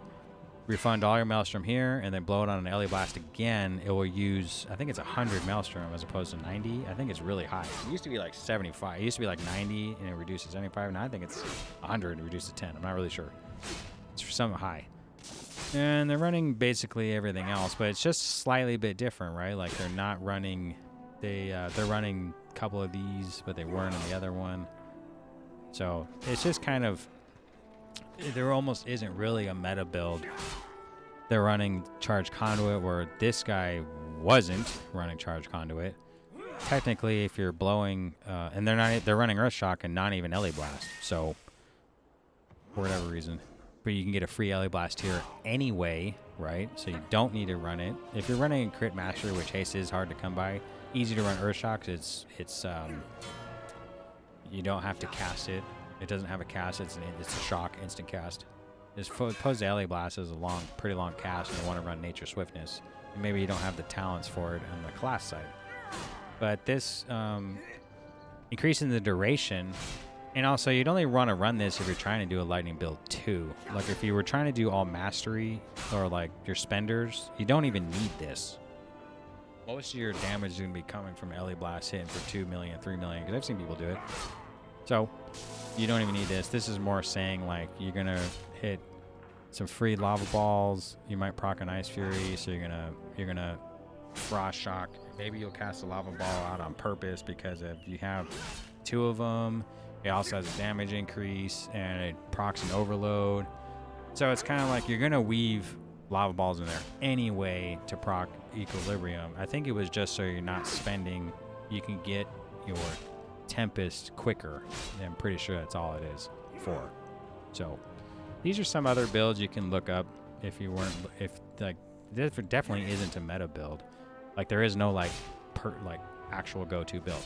refund all your Maelstrom here and then blow it on an LA Blast again, it will use, I think it's 100 Maelstrom as opposed to 90. I think it's really high. It used to be like 75. It used to be like 90 and it reduces to 75. Now I think it's 100 and reduces to 10. I'm not really sure. It's for something high. And they're running basically everything else, but it's just slightly a bit different, right? Like they're not running, they're running a couple of these, but they weren't on the other one. So it's just kind of, there almost isn't really a meta build. They're running Charge Conduit, where this guy wasn't running Charge Conduit. Technically, if you're blowing, and they're running Earth Shock and not even LA Blast. So for whatever reason, but you can get a free LA Blast here anyway, right? So you don't need to run it. If you're running Crit Master, which haste is hard to come by, easy to run Earth Shock. It's you don't have to cast it. It doesn't have a cast. It's a shock, instant cast. As opposed to LA Blast is a pretty long cast, and you want to run Nature Swiftness. And maybe you don't have the talents for it on the class side. But this increasing the duration, and also you'd only want to run this if you're trying to do a Lightning build too. Like if you were trying to do all Mastery or like your Spenders, you don't even need this. Most of your damage is going to be coming from LA Blast hitting for 2 million, 3 million, because I've seen people do it. So you don't even need this. This is more saying like you're going to hit some free Lava Balls. You might proc an Ice Fury, so you're gonna Frost Shock. Maybe you'll cast a Lava Ball out on purpose, because if you have 2 of them, it also has a damage increase and it procs an Overload. So it's kind of like you're going to weave Lava Balls in there anyway to proc Equilibrium. I think it was just so you're not spending, you can get your Tempest quicker. I'm pretty sure that's all it is for. So these are some other builds you can look up if you weren't, if like, this definitely isn't a meta build. Like there is no like actual go-to build.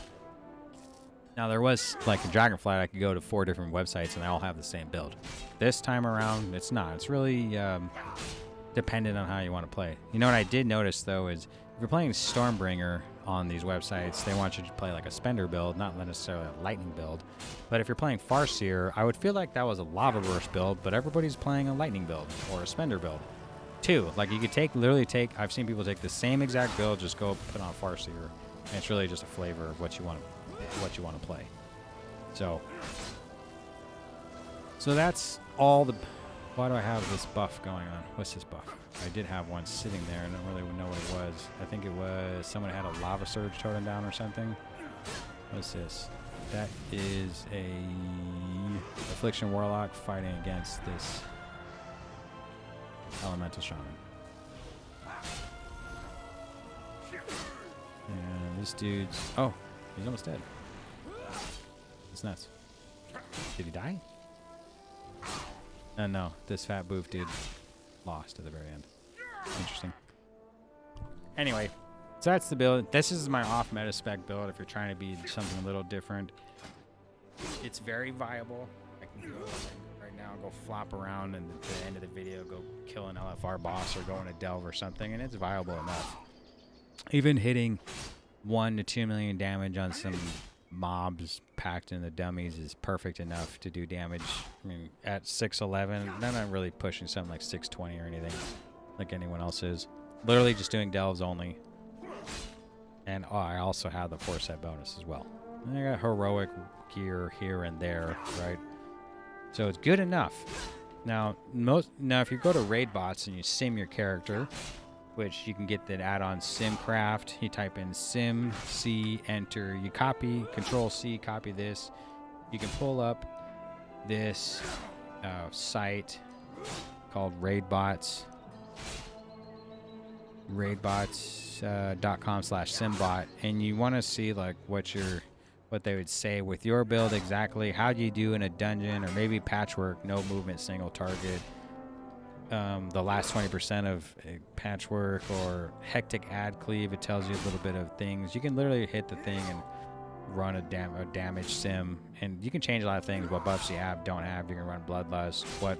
Now there was like a Dragonflight, I could go to 4 different websites and they all have the same build. This time around, it's not. It's really dependent on how you want to play. You know what I did notice though is if you're playing Stormbringer on these websites, they want you to play like a Spender build, not necessarily a Lightning build. But if you're playing Farseer, I would feel like that was a Lava Burst build, but everybody's playing a Lightning build or a Spender build too. Like you could literally take, I've seen people take the same exact build, just go put on Farseer, and it's really just a flavor of what you want to play. So that's all the. Why do I have this buff going on? What's this buff? I did have one sitting there. I don't really know what it was. I think it was someone had a Lava Surge totem down or something. What's this? That is a Affliction Warlock fighting against this Elemental Shaman. And this dude's... Oh, he's almost dead. It's nuts. Did he die? No, this fat boof dude lost at the very end. Interesting. Anyway, so that's the build. This is my off-meta spec build if you're trying to be something a little different. It's very viable. I can go right now, go flop around, and at the end of the video, go kill an LFR boss or go in a delve or something, and it's viable enough. Even hitting 1 to 2 million damage on some mobs packed in the dummies is perfect enough to do damage. I mean, at 611, they're not really pushing something like 620 or anything like anyone else is. Literally just doing delves only. And I also have the 4-set bonus as well. And I got heroic gear here and there, right? So it's good enough. Now, if you go to raid bots and you sim your character, which you can get that add-on SimCraft, you type in sim C, enter, you copy, Control C, copy this. You can pull up this site called raidbots. raidbots.com/simbot, and you want to see like what they would say with your build exactly. How do you do in a dungeon, or maybe patchwork, no movement, single target. The last 20% of patchwork, or hectic ad cleave. It tells you a little bit of things. You can literally hit the thing and run a damage sim, and you can change a lot of things. What buffs you have, don't have. You can run bloodlust, what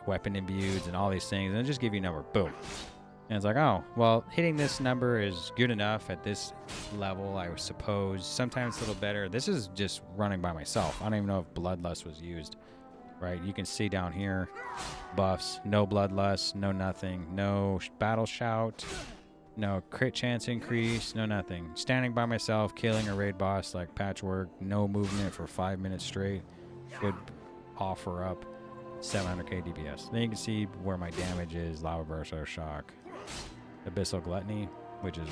weapon imbued, and all these things, and it'll just give you a number. Boom. And it's like, oh, well, hitting this number is good enough at this level, I suppose. Sometimes it's a little better. This is just running by myself. I don't even know if bloodlust was used, right? You can see down here, buffs, no bloodlust, no nothing, no battle shout, no crit chance increase, no nothing. Standing by myself, killing a raid boss like patchwork, no movement for 5 minutes straight would offer up 700k DPS. Then you can see where my damage is, lava burst, or shock. Abyssal Gluttony, which is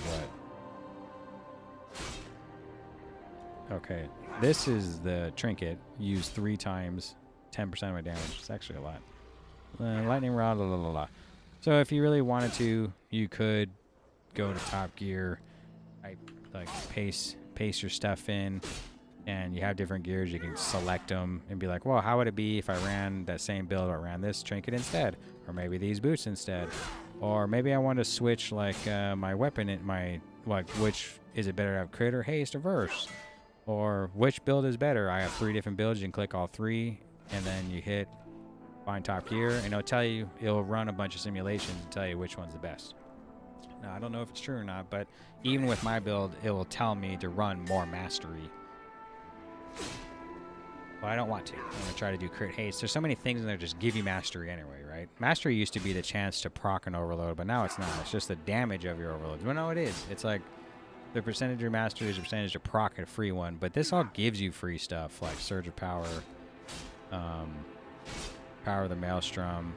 what? Okay, this is the trinket. Used 3 times, 10% of my damage. It's actually a lot. Lightning Rod, la la la la. So if you really wanted to, you could go to top gear, like paste your stuff in, and you have different gears. You can select them and be like, well, how would it be if I ran that same build, but ran this trinket instead, or maybe these boots instead? Or maybe I want to switch like my weapon, which is it better to have crit or haste or verse? Or which build is better? I have 3 different builds. You can click all 3, and then you hit find top gear, and it'll run a bunch of simulations and tell you which one's the best. Now, I don't know if it's true or not, but even with my build, it will tell me to run more mastery. But I don't want to. I'm going to try to do crit haste. There's so many things in there that just give you mastery anyway, right? Mastery used to be the chance to proc an overload, but now it's not. It's just the damage of your overloads. Well, no, it is. It's like the percentage of your mastery is the percentage to proc a free one, but this all gives you free stuff like Surge of Power, Power of the Maelstrom,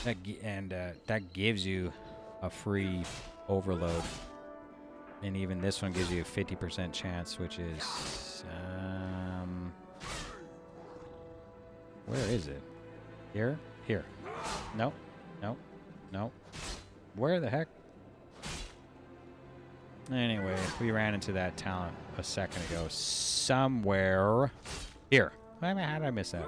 that gives you a free overload. And even this one gives you a 50% chance, which is where is it? Here? Nope. Where the heck? Anyway, we ran into that talent a second ago. Somewhere here. How did I miss that?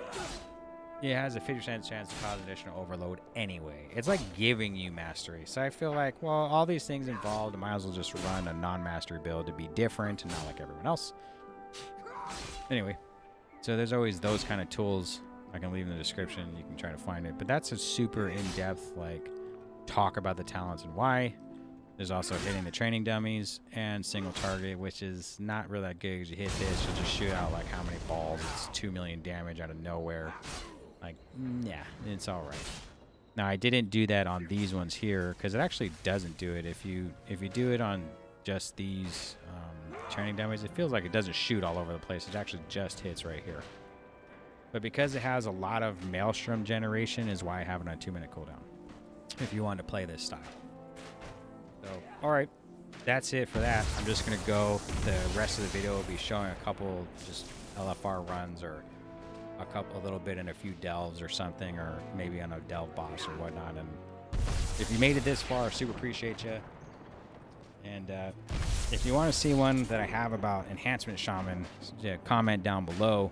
It has a 50% chance to cause additional overload anyway. It's like giving you mastery. So I feel like, well, all these things involved, I might as well just run a non-mastery build to be different and not like everyone else. Anyway, so there's always those kind of tools. I can leave in the description. You can try to find it. But that's a super in-depth, like, talk about the talents and why. There's also hitting the training dummies and single target, which is not really that good because you hit this, you'll just shoot out like how many balls. It's 2 million damage out of nowhere. Like, yeah, it's all right. Now, I didn't do that on these ones here because it actually doesn't do it. If you do it on just these training dummies, it feels like it doesn't shoot all over the place. It actually just hits right here. But because it has a lot of Maelstrom generation is why I have it on 2-minute cooldown if you want to play this style. So, all right, that's it for that. I'm just going to go. The rest of the video will be showing a couple just LFR runs or a little bit in a few delves or something, or maybe on a delve boss or whatnot. And if you made it this far, super appreciate you. And if you want to see one that I have about Enhancement Shaman, comment down below.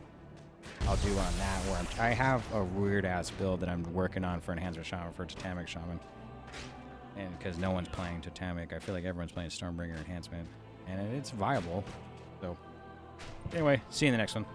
I'll do on that one. I have a weird-ass build that I'm working on for Enhancement Shaman, for Totemic Shaman. And because no one's playing Totemic, I feel like everyone's playing Stormbringer Enhancement. And it's viable. So, anyway, see you in the next one.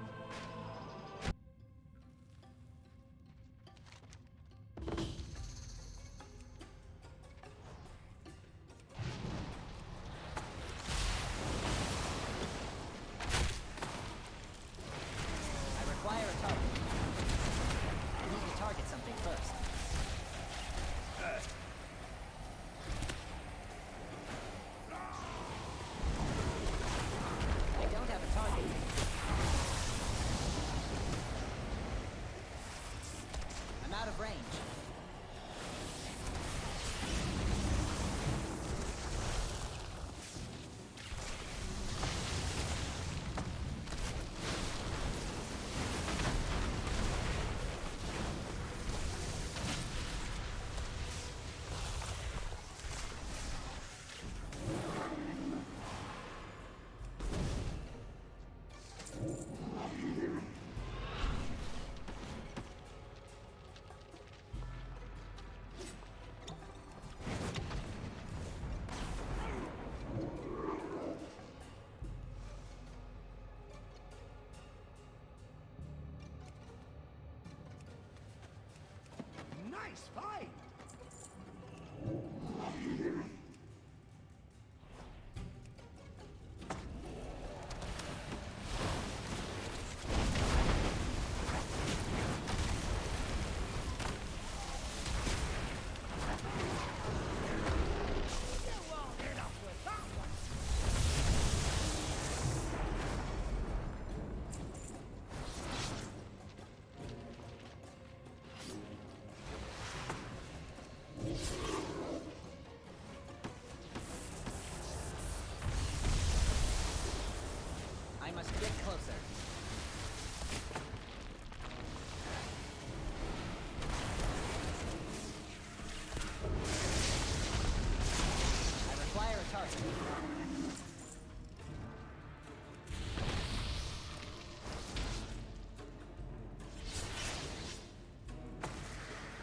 target.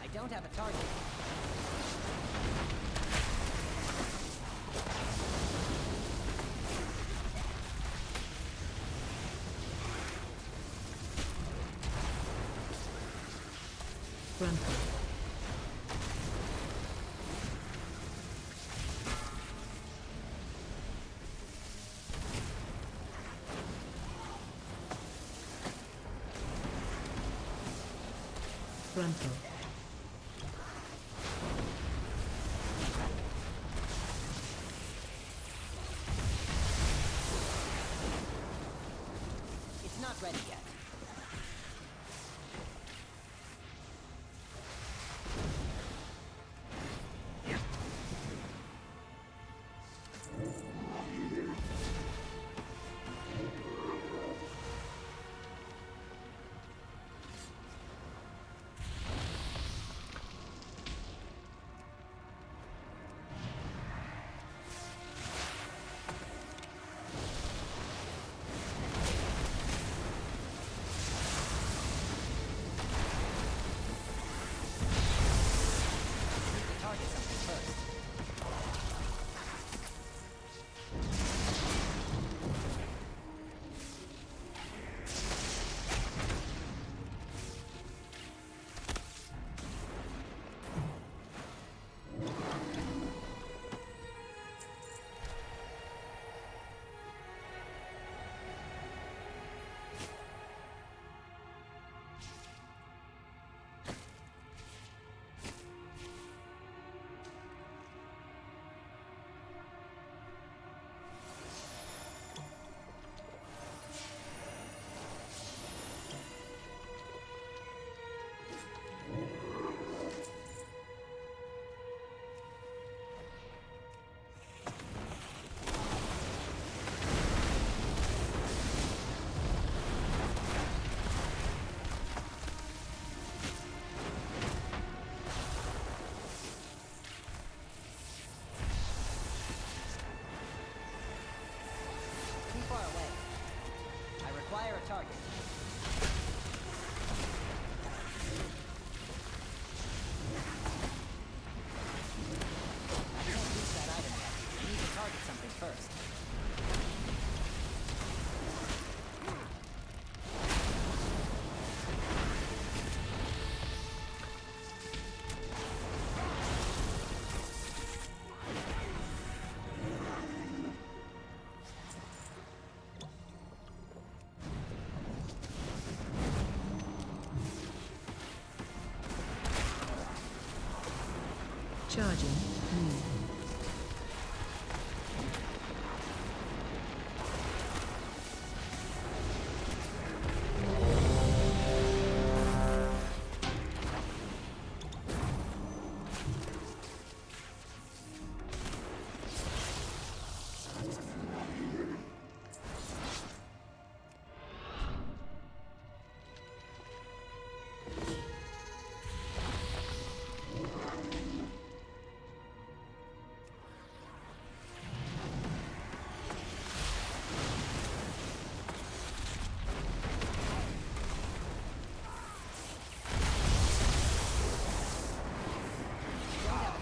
I don't have a target. Frontal. Frontal. It's not ready yet. Target something first. Too far away. I require a target. I can't use that item yet. I need to target something first. Charging. Move.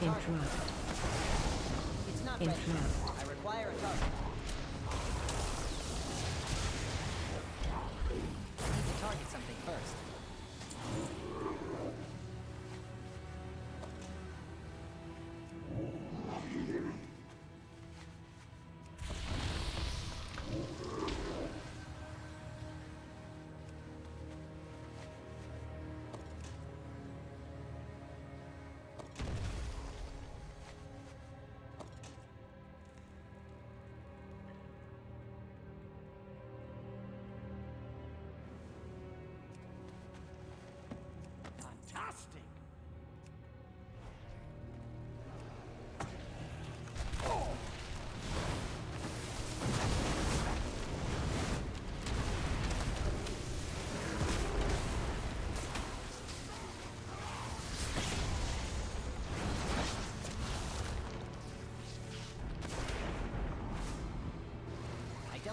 Interrupt. It's not ready. Interrupt. I require a target. I need to target something first.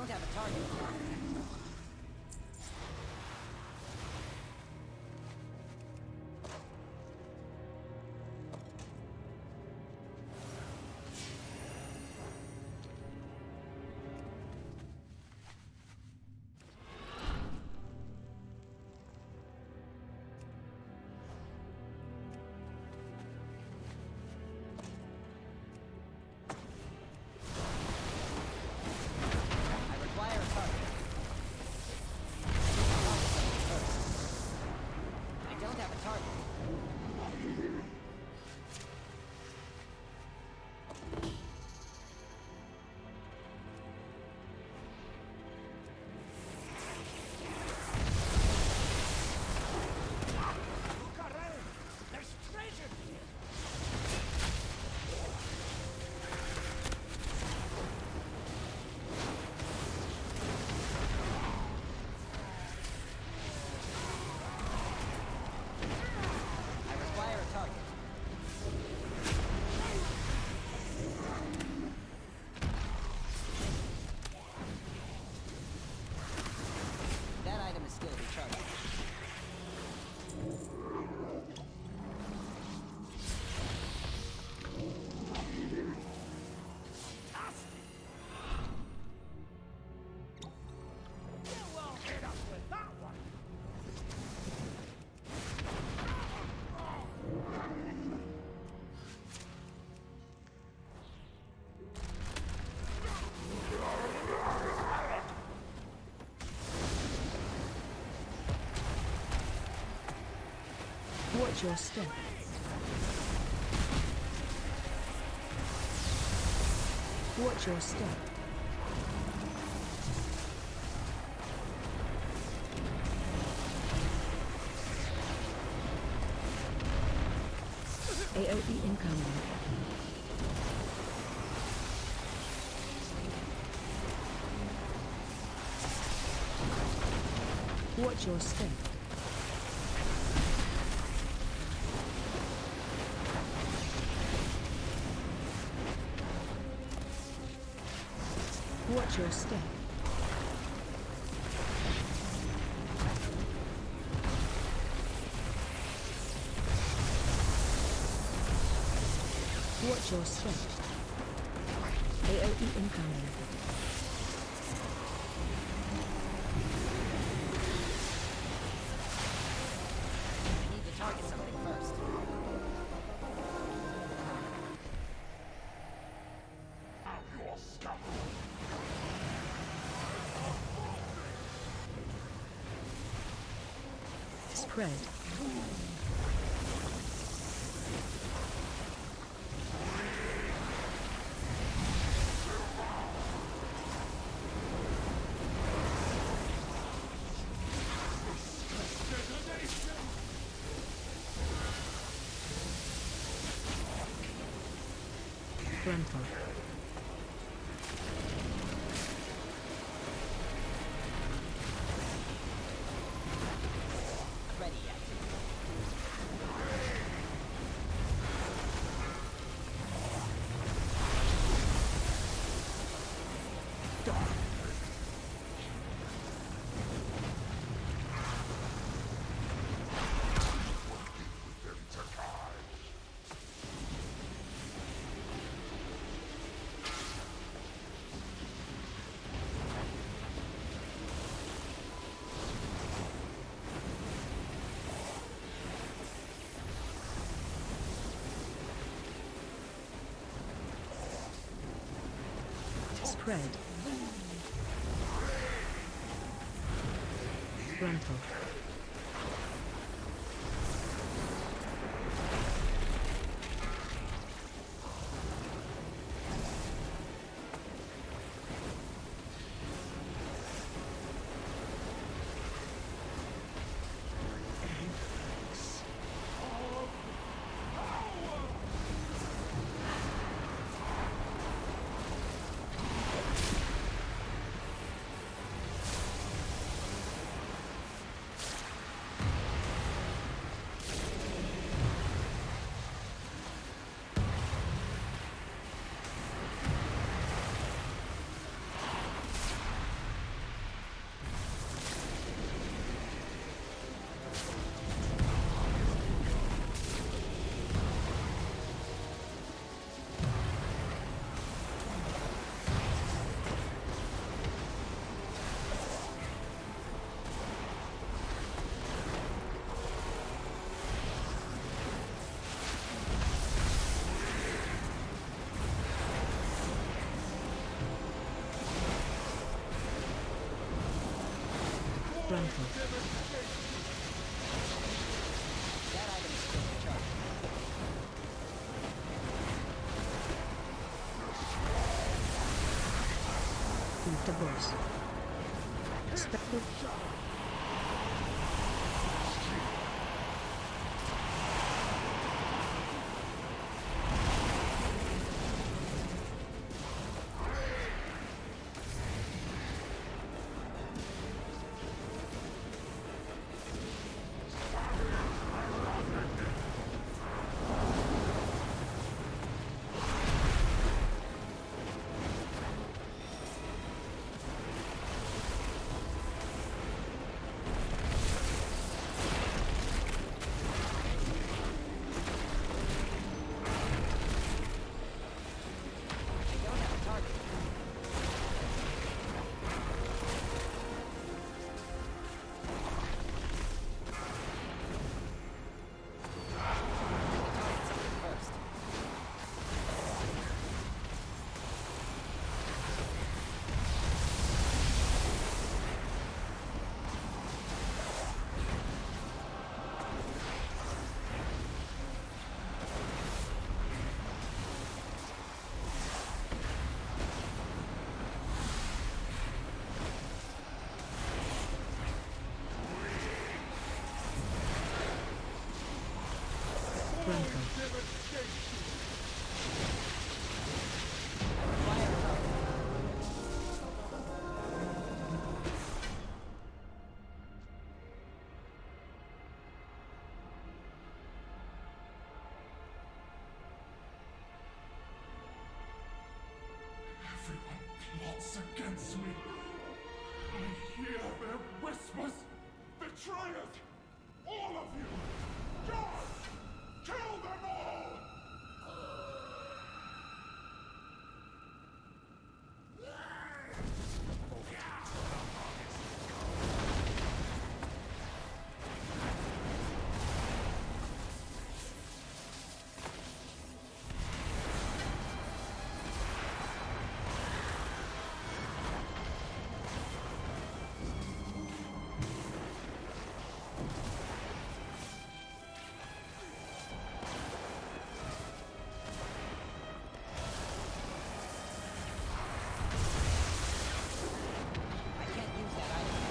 don't have a target. I require a target. I don't have a target. I require a target. That item is still rechargeable. Watch your step. Watch your step. AOE incoming. Watch your step. Watch your step. Watch your step. AOE incoming. I need to target something first. Spread. Frontal. Ready yet. Spread. Frontal. Frontal. That item is still recharging. Feed the boss. Spectre. I don't have a target. Target something first. Frontal. I require a target. Everyone plots against me. I hear their whispers. Betrayers! All of you! Guards! Kill them all! I can't use that item.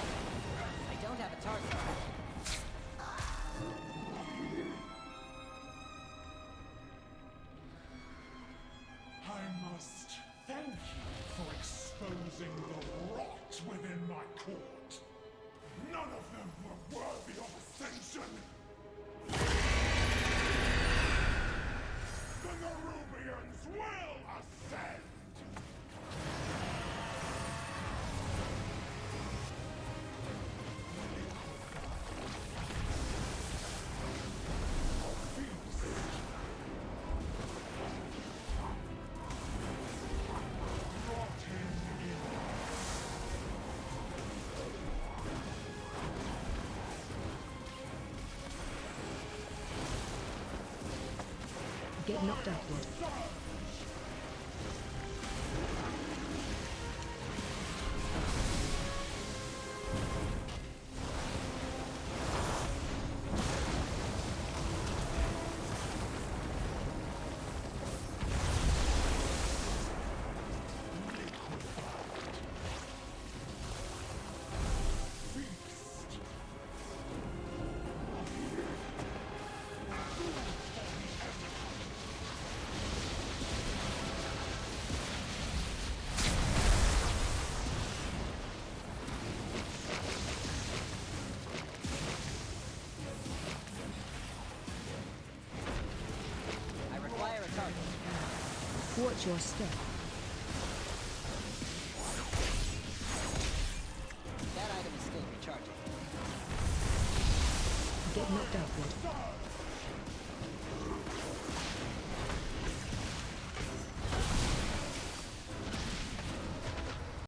I don't have a target. I must thank you for exposing the rot within my court. None of them were worthy of ascension. The Nerubians will ascend! Get knocked upward. I require a target. Watch your step. That item is still recharging. Get knocked upward.